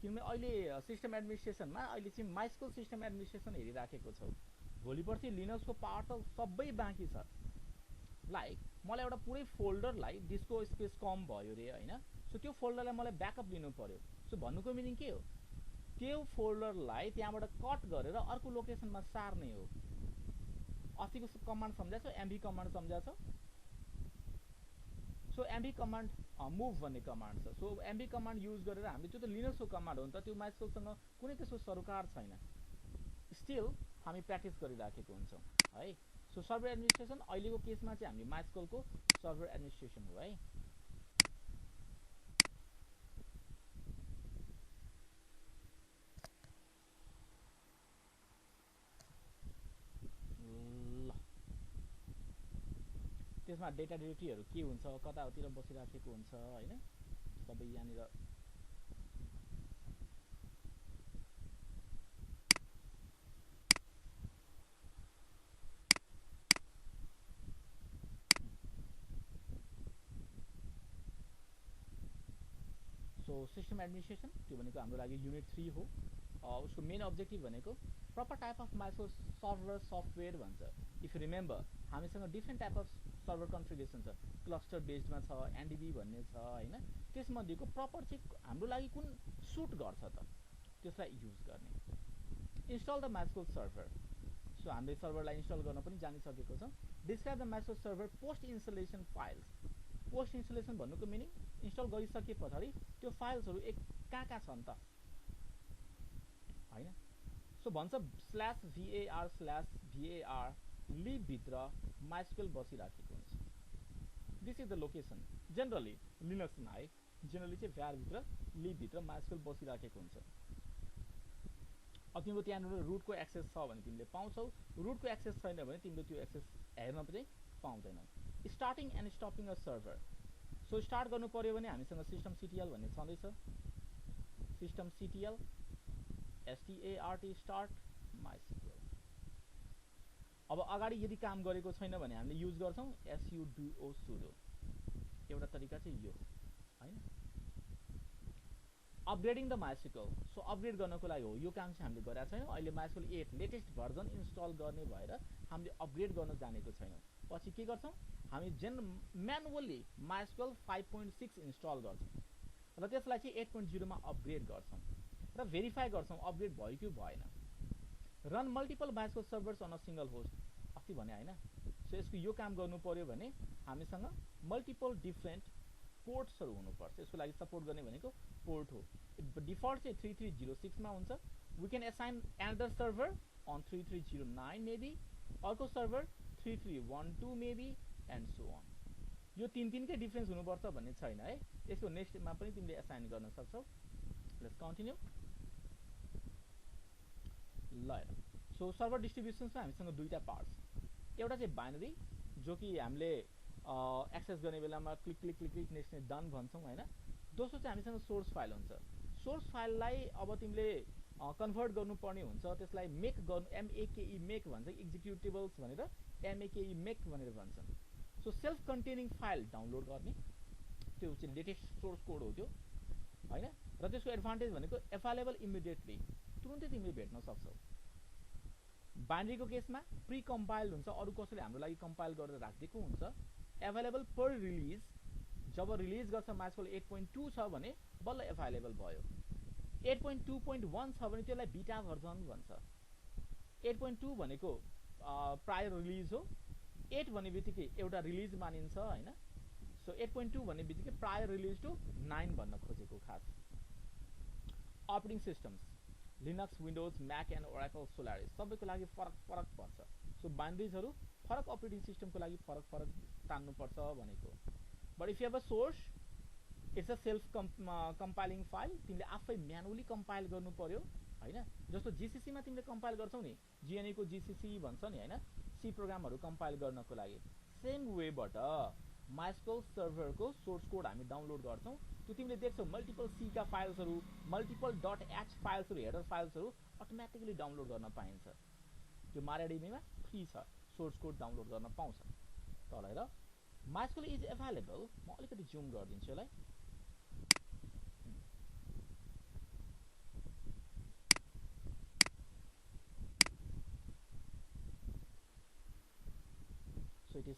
[SPEAKER 1] किनभने अहिले सिस्टम एडमिनिस्ट्रेसनमा अहिले चाहिँ MySQL सिस्टम एडमिनिस्ट्रेसन हेरिराखेको छौ, भोलि पर्सि लिनक्सको पावर त सबै बाँकी छ। लाइक मलाई एउटा पुरै फोल्डरलाई डिस्कको स्पेस कम भयो रे हैन, सो त्यो फोल्डरलाई मलाई ब्याकअप लिनु पर्यो। सो भन्नुको मिनिङ के हो, त्यो फोल्डरलाई त्यहाँबाट कट गरेर अर्को लोकेसनमा सार्ने हो। अस्तिको कमान्ड सम्झाछौ, एमभी कमान्ड सम्झाछौ। सो एमभी कमान्ड मुभ भन्ने कमान्ड छ। सो एमभी कमान्ड युज गरेर हामीले, त्यो त लिनक्सको कमान्ड हो नि त, त्यो माइस्कलसँग कुनै त्यसको सरोकार छैन। स्टिल हामी प्र्याक्टिस गरिराखेको हुन्छौँ है। सो सर्भर एडमिनिस्ट्रेसन अहिलेको केसमा चाहिँ हामीले माइस्कलको सर्भर एडमिनिस्ट्रेसन हो है। ल त्यसमा डेटा डिरेक्टरीहरू के हुन्छ, कतातिर बसिराखेको हुन्छ हैन, सबै यहाँनिर सो सिस्टम एडमिनिस्ट्रेसन त्यो भनेको हाम्रो लागि युनिट 3 हो। उसको मेन अब्जेक्टिभ भनेको proper type of MySQL server software भन्छ। इफ यु रिमेम्बर हामीसँग different type of server configuration छ, क्लस्टर बेस्डमा छ, एनडीबी भन्ने छ हैन। त्यसमध्येको प्रपर चाहिँ हाम्रो लागि कुन सुट गर्छ त त्यसलाई युज गर्ने। Install the MySQL server. So हामीले सर्भरलाई इन्स्टल गर्न पनि जानिसकेको छौँ। Describe the MySQL server post installation files. Post installation भन्नुको मिनिङ इन्स्टल गरिसके पछाडि त्यो फाइल्सहरू कहाँ छन् त हैन। सो भन्छ /var/var लिब भित्र माइस्कल बसिराखेको हुन्छ। This is the location generally लिनक्समा है। जनरली चाहिँ भ्यार भित्र लिब भित्र माइस्कल बसिराखेको हुन्छ। अब तिम्रो त्यहाँनिर रुटको एक्सेस छ भने तिमीले पाउँछौ, रुटको एक्सेस छैन भने तिमीले त्यो एक्सेस हेर्न चाहिँ पाउँदैनौ। Starting and stopping a server. So start गर्नु पर्यो भने हामीसँग सिस्टम सिटिएल भन्ने छँदैछ। System CTL START start MySQL. अब अगाडि यदि काम गरेको छैन भने हामीले युज गर्छौँ sudo sudo। एउटा तरिका चाहिँ यो हैन। Upgrading the MySQL. So upgrade गर्नको लागि हो यो काम चाहिँ हामीले गरेका छैनौँ। अहिले माइस्कल 8 लेटेस्ट भर्जन इन्स्टल गर्ने भएर हामीले अपग्रेड गर्न जानेको छैनौँ। पछि के गर्छौँ हामी म्यानुअली माइस्कल 5.6 इन्स्टल गर्छौँ र त्यसलाई चाहिँ 8.0 मा अपग्रेड गर्छौँ र भेरिफाई गर्छौँ अपग्रेड भयो कि भएन। Run multiple MySQL servers on a single host. अस्ति भने हैन। सो यसको यो काम गर्नु पर्यो भने हामीसँग मल्टिपल डिफ्रेन्ट पोर्ट्सहरू हुनुपर्छ। यसको लागि सपोर्ट गर्ने भनेको पोर्ट हो। डिफल्ट चाहिँ 3306 मा हुन्छ। We can assign another server on 3309 maybe, अर्को server 3312 maybe and so on. यो तीनकै डिफरेन्स हुनुपर्छ भन्ने छैन है। यसको नेक्स्टमा पनि तिमीले असाइन गर्न सक्छौ। Let's continue. ल सो सर्भर डिस्ट्रिब्युसन्समा हामीसँग दुईटा पार्ट्स छ। एउटा चाहिँ बाइनरी जो कि हामीले एक्सेस गर्ने बेलामा click click click click next done भन्छौँ हैन। दोस्रो चाहिँ हामीसँग सोर्स फाइल हुन्छ। सोर्स फाइललाई अब तिमीले कन्भर्ट गर्नुपर्ने हुन्छ। त्यसलाई मेक गर्नु MAKE मेक भन्छ, एक्जिक्युटेबल्स भनेर MAKE मेक भनेर भन्छन्। So self containing file download गर्ने, त्यो चाहिँ लेटेस्ट सोर्स कोड हो त्यो हैन। र त्यसको एडभान्टेज भनेको एभाइलेबल इमिडिएटली, तुरुन्तै तिमीले भेट्न सक्छौ। बाइनरीको केसमा प्री कम्पाइल्ड हुन्छ, अरू कसैले हाम्रो लागि कम्पाइल गरेर राखिदिएको हुन्छ। एभाइलेबल पर रिलिज, जब रिलिज गर्छ माइस्कल 8.2 छ भने बल्ल एभाइलेबल भयो। 8.2.1 छ भने त्यसलाई बिटा भर्जन भन्छ। 8.2 भनेको प्रायर रिलिज हो। 8 भन्ने बित्तिकै एउटा रिलिज मानिन्छ हैन। सो 8.2 भन्ने बित्तिकै प्रायर रिलिज टु 9 भन्न खोजेको खास। Operating systems Linux, windows, MAC and Oracle Solaris सबैको लागि फरक पर्छ। सो बाइनरिजहरू फरक अपरेटिङ सिस्टमको लागि फरक तान्नुपर्छ भनेको। But if you have a source it's a self compiling file. तिमीले आफै म्यानुअली कम्पाइल गर्नु पर्यो हैन। जस्तो GCC मा तिमीले कम्पाइल गर्छौ नि, GNU को GCC भन्छ नि हैन, सी प्रोग्रामहरू कम्पाइल गर्नको लागि। सेम वेबाट माइस्कल सर्भरको सोर्स कोड हामी डाउनलोड गर्छौँ। त्यो तिमीले देख्छौ मल्टिपल सी का फाइल्सहरू, मल्टिपल .h फाइल्सहरू, हेडर फाइल्सहरू अटोमेटिकली डाउनलोड गर्न पाइन्छ। त्यो MariaDB मा फ्री छ, सोर्स कोड डाउनलोड गर्न पाउँछ। तल हेर माइस्कल इज एभाइलेबल। म अलिकति जुम गरिदिन्छु यसलाई।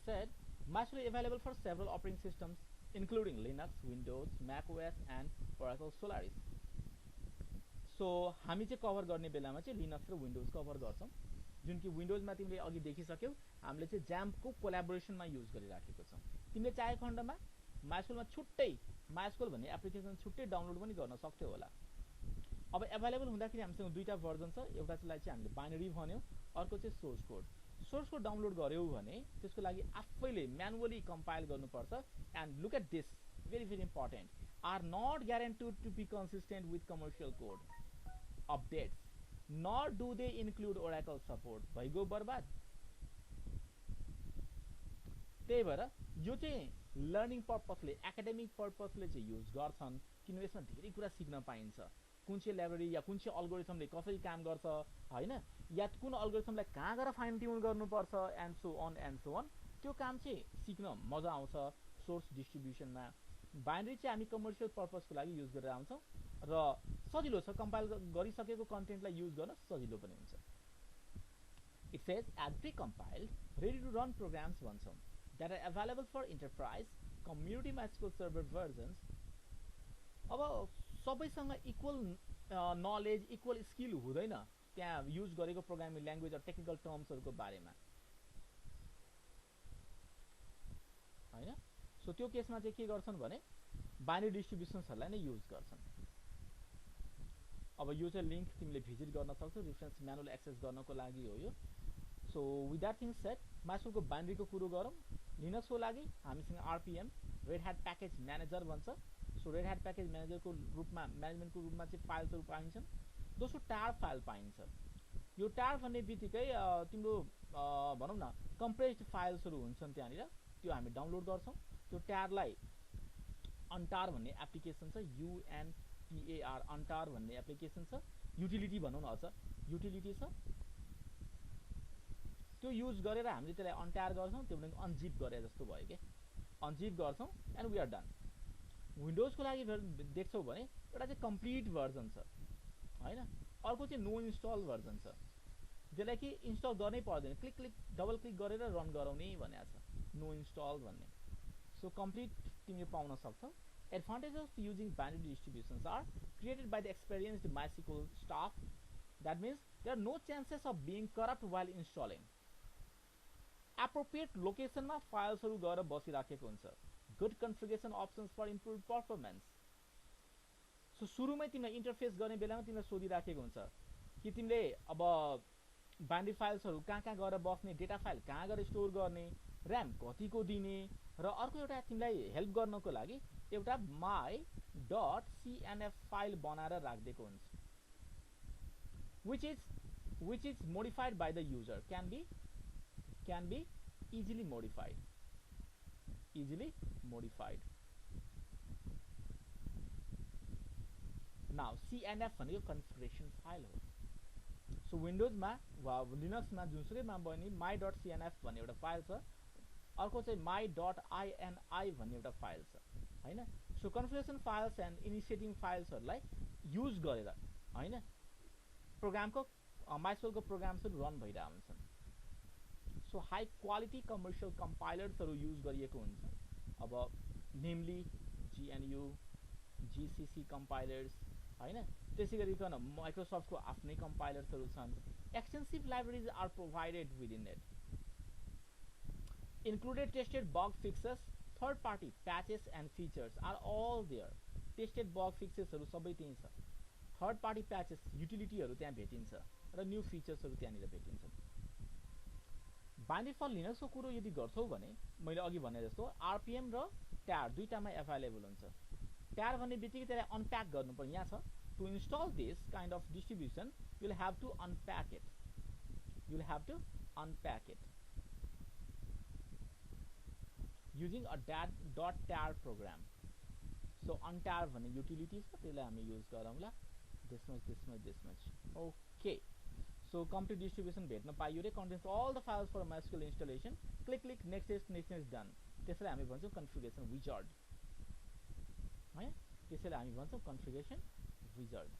[SPEAKER 1] said, MySQL is available for several operating systems including Linux, Windows, Mac OS and Oracle Solaris. So हामी चाहिँ कभर गर्ने बेलामा चाहिँ लिनक्स र विन्डोज कभर गर्छौं, जुन कि विन्डोजमा तिमीले अघि देखिसक्यौ हामीले चाहिँ ज्याम्पको कोल्याबोरेसनमा युज गरिराखेको छौं। तिमीले चाहेको खण्डमा माइस्कुलमा छुट्टै माइस्कुल भन्ने एप्लिकेसन छुट्टै डाउनलोड पनि गर्न सक्थ्यौ होला। अब अवेलेबल हुँदाखेरि हामीसँग दुईटा भर्जन छ, एउटा चाहिँ हामीले बाइनरी भन्यौ, अर्को चाहिँ source code. Source code download गर्यौ भने त्यसको लागि आफैले म्यानुअली कम्पाइल गर्नुपर्छ। And look at this, very very important, are not guaranteed to be consistent with commercial code updates, nor do they include Oracle support. भइगयो बर्बाद। त्यही भएर यो चाहिँ लर्निङ पर्पसले, एकाडेमिक पर्पसले चाहिँ युज गर्छन्, किनभने यसमा धेरै कुरा सिक्न पाइन्छ। कुन चाहिँ लाइब्रेरी या कुन चाहिँ अल्गोरिथमले कसरी काम गर्छ हैन, या कुन अल्गोरिथमलाई कहाँ गएर फाइन ट्युन गर्नुपर्छ एन्ड सो अन, त्यो काम चाहिँ सिक्न मजा आउँछ सोर्स डिस्ट्रिब्युसनमा। बाइनरी चाहिँ हामी कमर्सियल पर्पसको लागि युज गरेर आउँछौं र सजिलो छ, कम्पाइल गरिसकेको कन्टेन्टलाई युज गर्न सजिलो पनि हुन्छ। It says at pre-compiled ready to run programs भन्छौं that are available for enterprise community MySQL server versions। अब सबैसँग इक्वल नलेज, इक्वल स्किल हुँदैन त्यहाँ युज गरेको प्रोग्रामिङ ल्याङ्ग्वेज र टेक्निकल टर्म्सहरुको बारेमा हैन। सो त्यो केसमा चाहिँ के गर्छन् भने बाइनरी डिस्ट्रिब्युसन्सहरुलाई नै युज गर्छन्। अब यो चाहिँ लिंक तिमीले भिजिट गर्न सक्छौ, रेफरेन्स म्यानुअल एक्सेस गर्नको लागि हो यो। So with that thing set, MySQL को बाइनरी को कुरो गरौँ। लिनक्स को लागि हामीसँग RPM red hat package manager भन्छ। So red hat package manager को रूपमा, म्यानेजमेन्ट को रूपमा चाहिँ फाइल्सहरु पाइन्छन्। दोस्रो टार फाइल पाइन्छ। यो टार भन्ने बित्तिकै तिम्रो भनौं न कम्प्रेस्ड फाइल्सहरु हुन्छन् त्यहाँनिर, त्यो हामी डाउनलोड गर्छौं। त्यो टारलाई अनटार भन्ने एप्लिकेसन छ, UNTAR अनटार भन्ने एप्लिकेसन छ, युटिलिटी भनौं न, अझ युटिलिटी छ। त्यो युज गरेर हामीले त्यसलाई अनटार गर्छौं, त्यो पनि अनजिप गरे जस्तो भयो के, अनजिप गर्छौं and we are done. Windows को लागि देख्छौ भने एउटा चाहिँ कम्प्लिट भर्जन छ हैन, अर्को चाहिँ नो इन्स्टल भर्जन छ, जसलाई कि इन्स्टल गर्नै पर्दैन, क्लिक क्लिक डबल क्लिक गरेर रन गराउने भनेको छ नो इन्स्टल भन्ने। सो कम्प्लिट तिमीले पाउन सक्छौ। Advantages of using binary distributions are created by the experienced MySQL staff. That means there are no chances of being corrupt while installing. Appropriate location मा फाइल्सहरु गएर बसिराखेको हुन्छ। Good configuration options for improved performance. So सुरुमै तिमीले interface गर्ने बेलामा तिमीले सोधिराखेको हुन्छ कि तिमीले अब बाइनरी फाइल्सहरु कहाँ गएर बस्ने, डेटा फाइल कहाँ गएर स्टोर गर्ने, र्याम कतिको दिने, र अर्को एउटा तिमीलाई हेल्प गर्नको लागि एउटा my.cnf फाइल बनाएर राख्दिएको हुन्छ, which is modified by the user, can be easily modified, Now cnf भनेको कन्फिगरेसन फाइल हो। सो विन्डोज मा वा लिनक्स मा जुनसुकैमा पनि my.cnf भन्ने एउटा फाइल छ, अर्को चाहिँ my.ini भन्ने एउटा फाइल छ हैन। So configuration files and initiating फाइल्सहरुलाई युज गरेर हैन प्रोग्रामको माइस्कुल को प्रोग्राम्सहरु रन भइरा हुन्छन्। सो हाई क्वालिटी कमर्शियल कम्पाइलर्सहरु युज गरिएको हुन्छ। अब नेमली GNU, GCC कम्पाइलर्स हैन, त्यसैगरीकन माइक्रोसफ्ट को आफ्नै कम्पाइलर्सहरु छन्। Extensive libraries are provided within it, included tested bug fixes, third party patches and features are all there. Tested bug fixes हरु सबै त्यही छ, थर्ड पार्टी प्याचेस युटिलिटी हरु त्यहाँ भेटिन्छ र न्यू फिचर्स हरु त्यहाँनिर भेटिन्छन्। बाइनरी फर लिनक्स को कुरो यदि गर्छौ भने मैले अघि भने जस्तो आरपीएम र टार दुईटामा अवेलेबल हुन्छ। टार भन्ने बित्तिकै त्यसलाई अनप्याक गर्नुपर्छ। यहाँ छ to install this kind of distribution you will have to unpack it, using a .tar program. So untar भन्ने युटिलिटी छ, त्यसलाई हामी युज गरौँला। this much okay। so complete distribution भेट्न पाइयो रे, contains all the files for MySQL installation, click next is done। त्यसैले हामी भन्छौं कन्फिगरेसन विजार्ड है, त्यसैले हामी भन्छौं configuration wizard.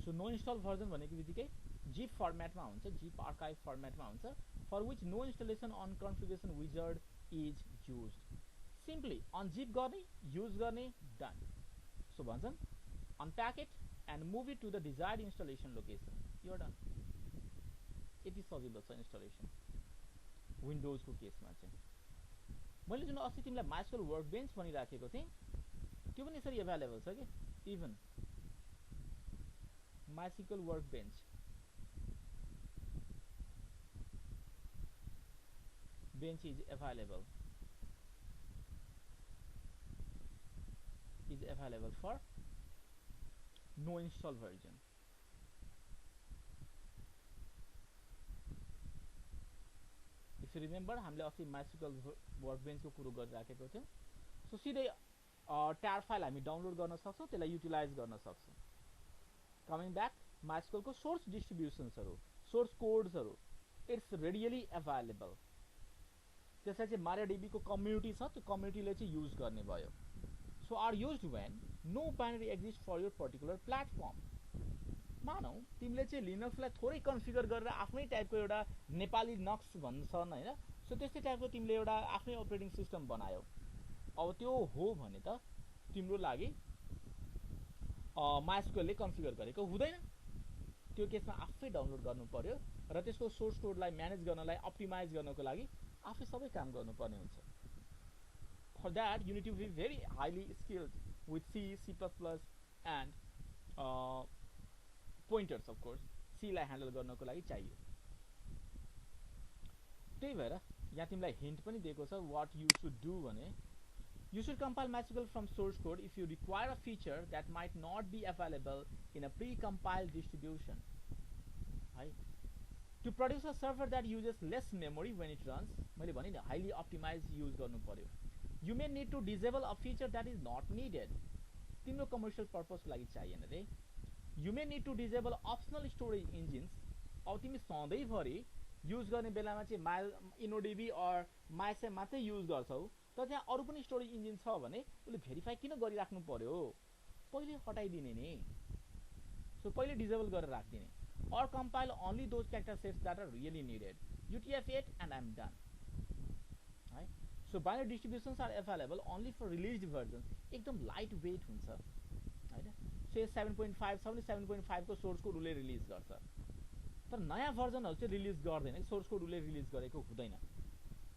[SPEAKER 1] So no install version भनेको बित्तिकै जिप फर्मेटमा हुन्छ, जिप आर्काइभ फर्मेटमा हुन्छ, for which no installation and configuration wizard is used. Simply unzip गर्ने, युज गर्ने, डन। सो भन्छन् unpack it and move it to the desired installation location, यो डन। यति सजिलो छ इन्स्टलेसन विन्डोजको केसमा चाहिँ। मैले जुन अस्ति तिमीलाई माइस्कुल वर्कबेन्च भनिराखेको थिएँ त्यो पनि यसरी एभाइलेबल छ कि। Even MySQL Workbench is available for no install version. If you remember हामीले अस्ति MySQL Workbench को कुरो गरिराखेको थियौं। सो सिधै ट्यार फाइल हामी डाउनलोड गर्न सक्छौं, त्यसलाई युटिलाइज गर्न सक्छौं। कमिङ ब्याक, MySQL को सोर्स डिस्ट्रिब्युसन्सहरु, सोर्स कोड्सहरु इट्स रेडियली अभाइलेबल। त्यसलाई चाहिँ MariaDB को कम्युनिटी छ, त्यो कम्युनिटीले चाहिँ युज गर्ने भयो। So are used when no binary exist for your particular platform. मानौ तिमीले चाहिँ लिनक्सलाई थोरै कन्फिगर गरेर आफ्नै टाइपको एउटा नेपाली नक्स भन्छन् हैन, सो त्यस्तै टाइपको तिमीले एउटा आफ्नै अपरेटिङ सिस्टम बनायौ। अब त्यो हो भने त तिम्रो लागि MySQL ले कन्फिगर गरेको हुँदैन। त्यो केसमा आफै डाउनलोड गर्नु पर्यो र त्यसको सोर्स कोडलाई म्यानेज गर्नलाई, अप्टिमाइज गर्नको लागि आफै सबै काम गर्नुपर्ने हुन्छ। For that you need to be very highly skilled with C, C++ and pointers of course। C लाई ह्यान्डल गर्नको लागि चाहियो। त्यही भएर यहाँ तिमीलाई हिन्ट पनि दिएको छ what you should do भने you should compile MySQL from source code if you require a feature that might not be available in a pre-compiled distribution। है, to produce a server that uses less memory when it runs, मैले भने नि highly optimized use गर्नु पर्यो। You may need to disable a feature that is not needed। तिम्रो commercial purpose लागि चाहिएन रे। You may need to disable optional storage engines। अब तिमी सधैँभरि युज गर्ने बेलामा चाहिँ InnoDB or MySQL मात्रै युज गर्छौ, तर त्यहाँ अरु पनि स्टोरेज इन्जिन छ भने उले भेरिफाई किन गरिराख्नु पर्यो? पहिले हटाइदिने नि। सो पहिले डिसेबल गरेर राख्दिने। Or compile only those character sets that are really needed। UTF-8 and I'm done। है, so binary distributions are available only for released versions। एकदम लाइट वेट हुन्छ हैन। सो 7.5 छ भने 7.5 को सोर्स कोड उले रिलिज गर्छ, तर नयाँ भर्जनहरु चाहिँ रिलिज गर्दैन, सोर्स कोड उले रिलिज गरेको हुँदैन।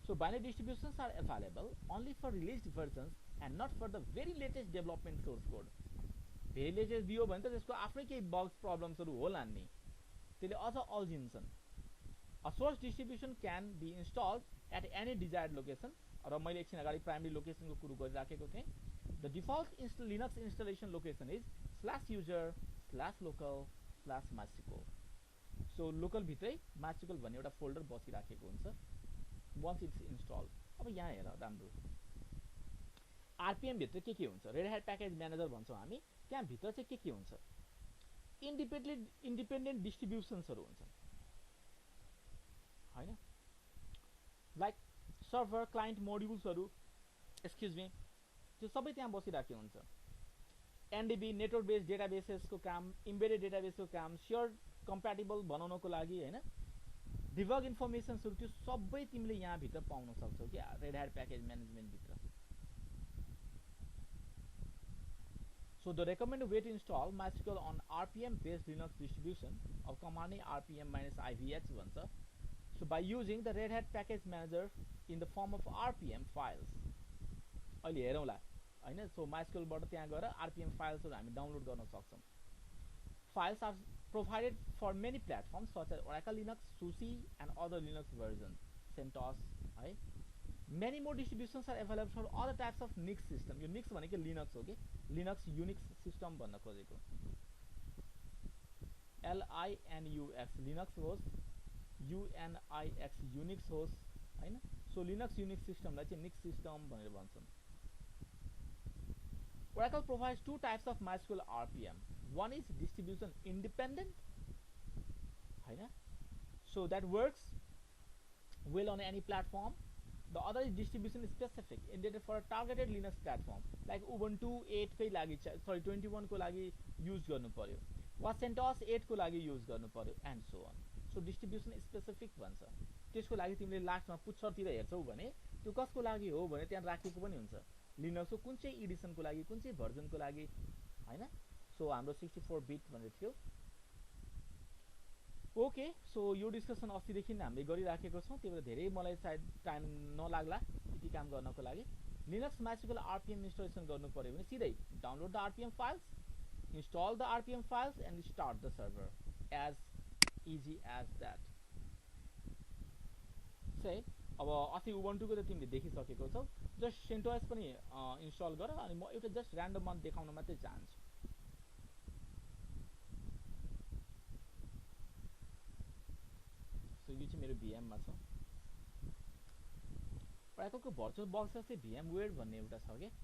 [SPEAKER 1] So binary distributions are available only for released versions and not for the very latest development source code। very latest दियो भने त त्यसको आफ्नै केही बग्स प्रब्लम्सहरु होला नि, त्यसले अझ अल्झिन्छन्। A source distribution can be installed at any desired location। र मैले एकछिन अगाडि प्राइमरी लोकेसनको कुरो गरिराखेको थिएँ। The default Linux installation location is /user/local/MySQL। So local भित्रै MySQL भन्ने एउटा फोल्डर बसिराखेको हुन्छ once it's installed। अब यहाँ हेर राम्रो, RPM भित्र के हुन्छ, रेड ह्याट प्याकेज म्यानेजर भन्छौं हामी, त्यहाँ भित्र चाहिँ के हुन्छ, इन्डिपेन्डेन्ट डिस्ट्रिब्युसन्सहरु हुन्छन् हैन, लाइक सर्भर, क्लाइन्ट मोड्युल्सहरु, एक्सक्युज मी, त्यो सबै त्यहाँ बसिराखेको हुन्छ। NDB नेटवर्क बेस्ड डेटाबेसेसको काम, इम्बेडेड डेटाबेसको काम, शेयर्ड कम्प्याटिबल बनाउनको लागि हैन, डिबग इन्फर्मेसन्सहरु त्यो सबै तिमीले यहाँ भित्र पाउन सक्छौ के रेड ह्याट प्याकेज म्यानेजमेन्ट भित्र। So the recommended way to install MySQL on RPM based Linux distribution, अब कमान्ड नै RPM-IVX भन्छ। So by using the Red Hat package manager in the form of RPM files। अहिले हेरौँला हैन। So MySQL बाट त्यहाँ गएर RPM फाइल्सहरु हामी download गर्न सक्छौं। Files are provided for many platforms such as Oracle Linux, SUSE and other Linux versions, CentOS, है। Many more distributions are available for other types of Nix system। यो Nix भनेको Linux हो के, Linux Unix system भन्न खोजेको। LINUX Linux होस्, UNIX Unix होस् हैन। सो Linux Unix system लाई चाहिँ Nix system भनेर भन्छन्। Oracle provides two types of MySQL RPM। One is distribution independent हैन, so that works well on any platform। The other is distribution specific, intended for a targeted Linux platform like Ubuntu 8 कै लागि, sorry 21 को लागि use गर्नु पर्यो। वा Santos 8 को लागि युज गर्नु पर्यो and so on. So distribution specific भन्छ। त्यसको लागि तिमीले लास्टमा पुच्छरतिर हेर्छौ भने त्यो कसको लागि हो भने त्यहाँ राखेको पनि हुन्छ, लिनक्सको कुन चाहिँ एडिसनको लागि, कुन चाहिँ भर्जनको लागि, हैन। सो हाम्रो 64 बिट भनेर थियो। ओके, सो यो डिस्कसन अस्तिदेखि हामीले गरिराखेको छौँ, त्यही भएर धेरै मलाई सायद टाइम नलाग्ला यति काम गर्नको लागि। लिनक्स माइस्कुल आरपिएम इन्स्टलेसन गर्नु पर्यो भने सिधै download the RPM files, install the RPM files and start the server, as easy as that. Say अब अस्ति उबन्टुको त तिमीले देखिसकेको छौ, जस्ट सेन्टोस पनि इन्स्टल गर। अनि म एउटा जस्ट र्यान्डम वन देखाउन मात्रै चाहन्छु। सो यो चाहिँ मेरो VM मा छ। प्रायको भर्चुअल बक्स चाहिँ VMware भन्ने एउटा छ के,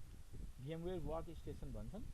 [SPEAKER 1] VMware वर्क स्टेसन भन्छन्।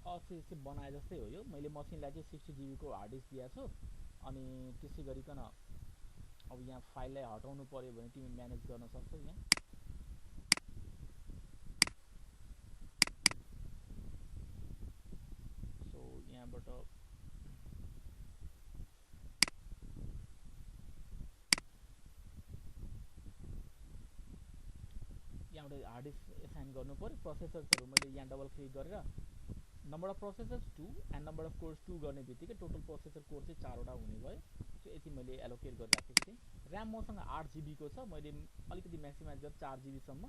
[SPEAKER 1] अस्ति बनाए जस्तै हो यो। मैले मसिनलाई चाहिँ 60 GB को हार्ड डिस्क दिएको छु। अनि त्यसै गरिकन अब यहाँ फाइललाई हटाउनु पर्यो भने तिमी म्यानेज गर्न सक्छौ। यहाँ सो यहाँबाट यहाँबाट हार्ड डिस्क एसाइन गर्नु पर्यो। प्रोसेसर्सहरू मैले यहाँ डबल क्लिक गरेर number of processors 2 and number of course 2 गर्ने बित्तिकै टोटल प्रोसेसर कोर चाहिँ 4 वटा हुने भयो। सो यति मैले एलोकेट गरिराखेको थिएँ। र्याम मसँग 8 GB को छ, मैले अलिकति म्याक्सिमाइज गरेर 4 GB सम्म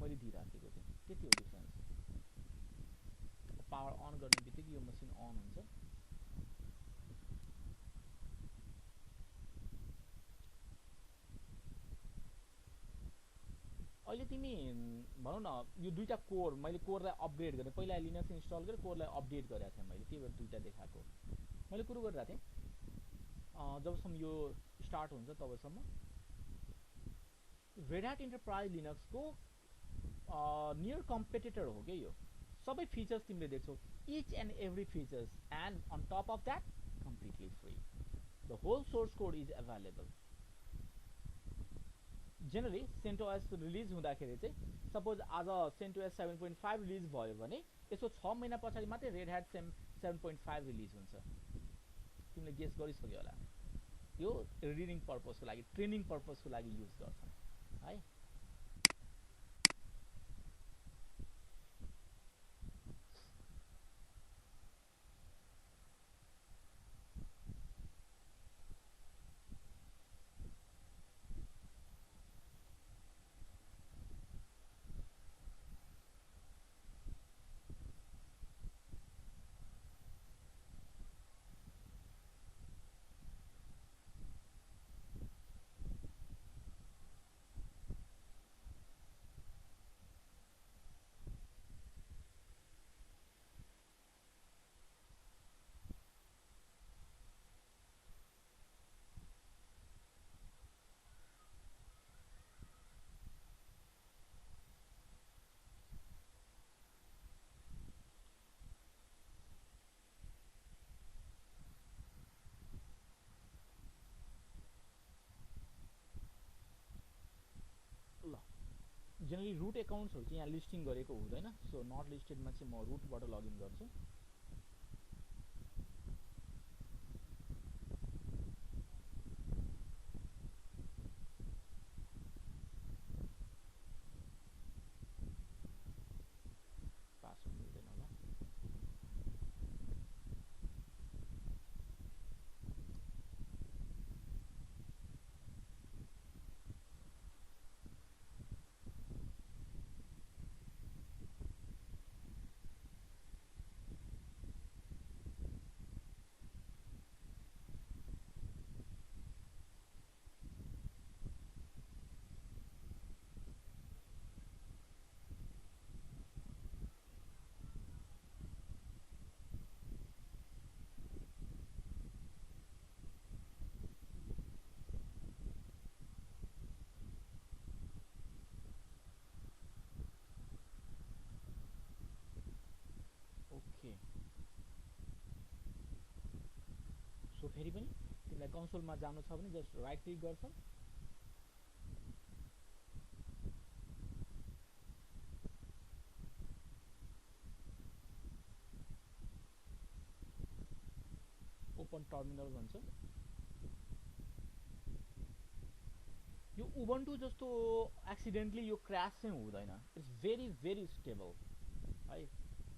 [SPEAKER 1] मैले दिइराखेको थिएँ। त्यति हो डिफरेन्स। पावर अन गर्ने बित्तिकै यो मसिन अन हुन्छ। अहिले तिमी भनौँ न यो दुईटा कोर मैले कोरलाई अपग्रेड गरेँ। पहिला लिनक्स इन्स्टल गरेँ, कोरलाई अपडेट गरेको थिएँ मैले, त्यही भएर दुईटा देखाएको। मैले कुरो गरिरहेको थिएँ जबसम्म यो स्टार्ट हुन्छ तबसम्म रेड ह्याट इन्टरप्राइज लिनक्सको नियर कम्पिटिटर हो क्या यो। सबै फिचर्स तिमीले देख्छौ, each and every features, and on top of that completely free. The whole source code is available. Generally CentOS release हुँदाखेरि चाहिँ सपोज आज सेन्टोस 7.5 रिलिज भयो भने यसको 6 महिना पछाडि मात्रै रेड ह्याट 7.5 रिलिज हुन्छ। तिमीले गेस गरिसक्यो होला। यो रिडिङ पर्पजको लागि, ट्रेनिङ पर्पजको लागि युज गर्छन् है। जेनरली रुट एकाउन्ट्सहरू चाहिँ यहाँ लिस्टिङ गरेको हुँदैन। सो नट लिस्टेडमा चाहिँ म रुटबाट लगइन गर्छु। पासवर्ड मिल्दैन होला। फेरि पनि तिमीलाई कन्सोलमा जानु छ भने जस्ट राइट क्लिक गर्छौ, ओपन टर्मिनल भन्छ। यो उबन्टु जस्तो एक्सिडेन्टली यो क्र्यास चाहिँ हुँदैन, इट्स भेरी भेरी स्टेबल है।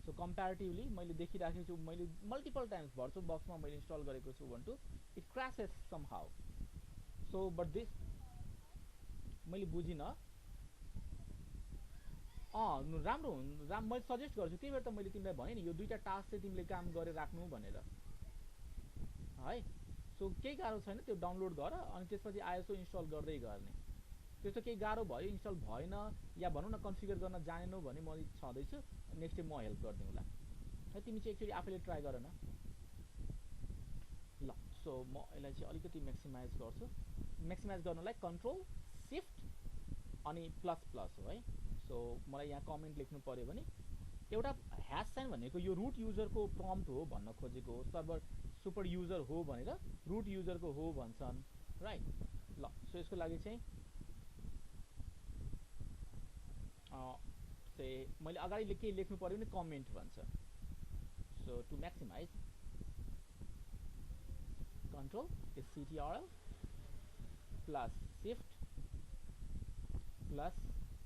[SPEAKER 1] सो कम्प्यारेटिभली मैले देखिराखेको छु, मैले मल्टिपल टाइम्स भर्चुअल बक्समा मैले इन्स्टल गरेको छु Ubuntu, it crashes somehow. So but this मैले बुझिनँ। राम्रो मैले सजेस्ट गर्छु, त्यही भएर त मैले तिमीलाई भने नि यो दुईटा टास्क चाहिँ तिमीले काम गरेर राख्नु भनेर है। सो केही गाह्रो छैन, त्यो डाउनलोड गर अनि त्यसपछि आइएसओ इन्स्टल गर्दै गर्ने। त्यस्तो केही गाह्रो भयो इन्स्टल भएन या भनौँ न कन्फिगर गर्न जानेनौ भने म छँदैछु, नेक्स्ट टाइम म हेल्प गरिदिउँला है। तिमी चाहिँ एकचोटि आफैले ट्राई गर न ल। सो म यसलाई चाहिँ अलिकति म्याक्सिमाइज गर्छु। म्याक्सिमाइज गर्नलाई कन्ट्रोल सिफ्ट अनि प्लस प्लस हो है। सो मलाई यहाँ कमेन्ट लेख्नु पर्यो भने एउटा ह्यास साइन भनेको यो रुट युजरको प्रम्प्ट हो भन्न खोजेको हो, सर्भर सुपर युजर हो भनेर रुट युजरको हो भन्छन् राइट। ल सो यसको लागि चाहिँ मैले अगाडि केही लेख्नु पर्यो भने कमेन्ट भन्छ। So to maximise control CTRL plus shift plus,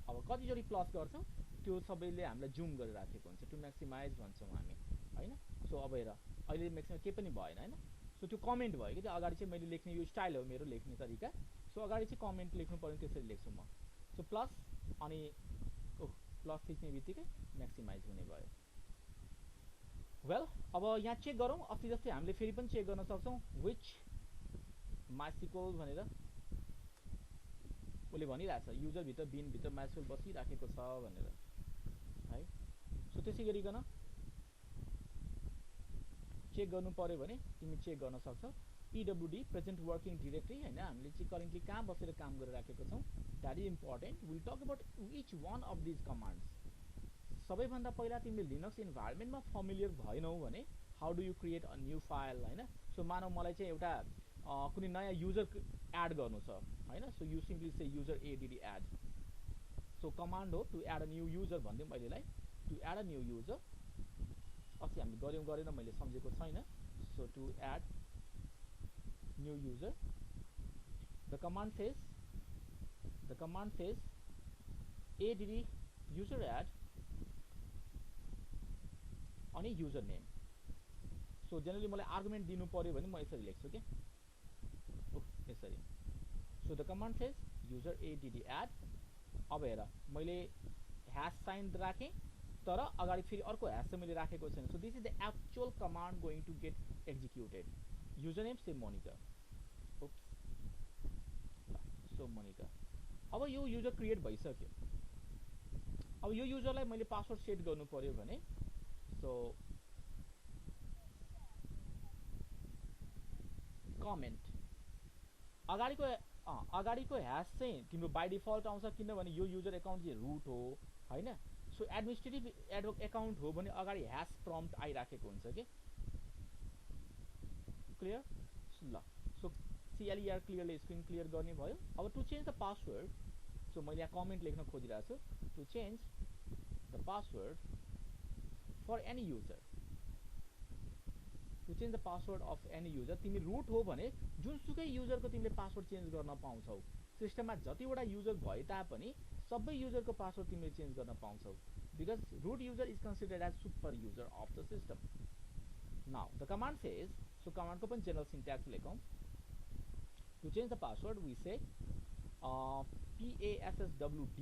[SPEAKER 1] अब कतिचोटि प्लस गर्छौँ त्यो सबैले हामीलाई जुम गरेर राखेको हुन्छ, टु म्याक्सिमाइज भन्छौँ हामी होइन। सो अब हेर अहिले म्याक्सिमाइज केही पनि भएन होइन। सो त्यो कमेन्ट भयो कि त्यो अगाडि चाहिँ मैले लेख्ने यो स्टाइल हो मेरो लेख्ने तरिका। सो अगाडि चाहिँ कमेन्ट लेख्नु पर्यो त्यसरी लेख्छु म। सो प्लस अनि प्लस थिच्ने बित्तिकै म्याक्सिमाइज हुने भयो। वेल अब यहाँ चेक गरौँ, अस्ति जस्तै हामीले फेरि पनि चेक गर्न सक्छौँ विच माइस्कुल भनेर उसले भनिरहेछ युजरभित्र बिनभित्र माइस्कुल बसिराखेको छ भनेर है। सो त्यसै गरिकन चेक गर्नु पर्यो भने तिमी चेक गर्न सक्छौ PWD प्रेजेन्ट वर्किङ डिरेक्टरी होइन, हामीले चाहिँ करेन्टली कहाँ बसेर काम गरिराखेको छौँ, that is important. Will talk about each one of these commands. सबैभन्दा पहिला तिमीले लिनक्स इन्भाइरोमेन्टमा फमिलियर भएनौ भने how do you create a new file होइन। सो मानौ मलाई चाहिँ एउटा कुनै नयाँ युजर एड गर्नु छ होइन। So you simply say user ADD add. So command हो to add a new user भनिदिउँ अहिलेलाई, to add a new user. अस्ति हामीले गऱ्यौँ गरेन मैले सम्झेको छैन। So to add new user the command says ADD user add अनि युजर नेम। सो जेनरली मलाई आर्गुमेन्ट दिनु पर्यो भने म यसरी लेख्छु के यसरी। So the command says user ADD add. अब हेर मैले ह्यास साइन राखेँ तर अगाडि फेरि अर्को ह्यास चाहिँ मैले राखेको छैन। So this is the actual command going to get executed. User name say Monica. So Monica. अब यो युजर क्रिएट भइसक्यो। अब यो युजरलाई मैले पासवर्ड सेट गर्नु पर्यो भने सो कमेन्ट अगाडिको ह्यास चाहिँ तिम्रो बाई डिफल्ट आउँछ किनभने यो युजर एकाउन्ट चाहिँ रुट हो होइन। सो एडमिनिस्ट्रेटिभ एकाउन्ट हो भने अगाडि ह्यास प्रम्प्ट आइराखेको हुन्छ कि क्लियर ल। सो CLER क्लियरले स्क्रिन क्लियर गर्ने भयो। अब to change the password, so मैले यहाँ कमेन्ट लेख्न खोजिरहेको छु, to change the password for any user, to change the password of any user. तिमी रुट हो भने जुनसुकै युजरको तिमीले पासवर्ड चेन्ज गर्न पाउँछौ। सिस्टममा जतिवटा युजर भए तापनि सबै युजरको पासवर्ड तिमीले चेन्ज गर्न पाउँछौ, because root user is considered as super user of the system. Now the command says, so कमान्डको पनि जेनरल सिन्ट्याक्स लेखौँ। To change the password we say PASSWD,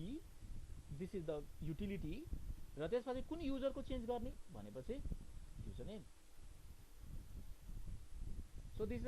[SPEAKER 1] this is the utility. र त्यसपछि कुन युजरको change गर्ने भनेपछि युजर नेम। So this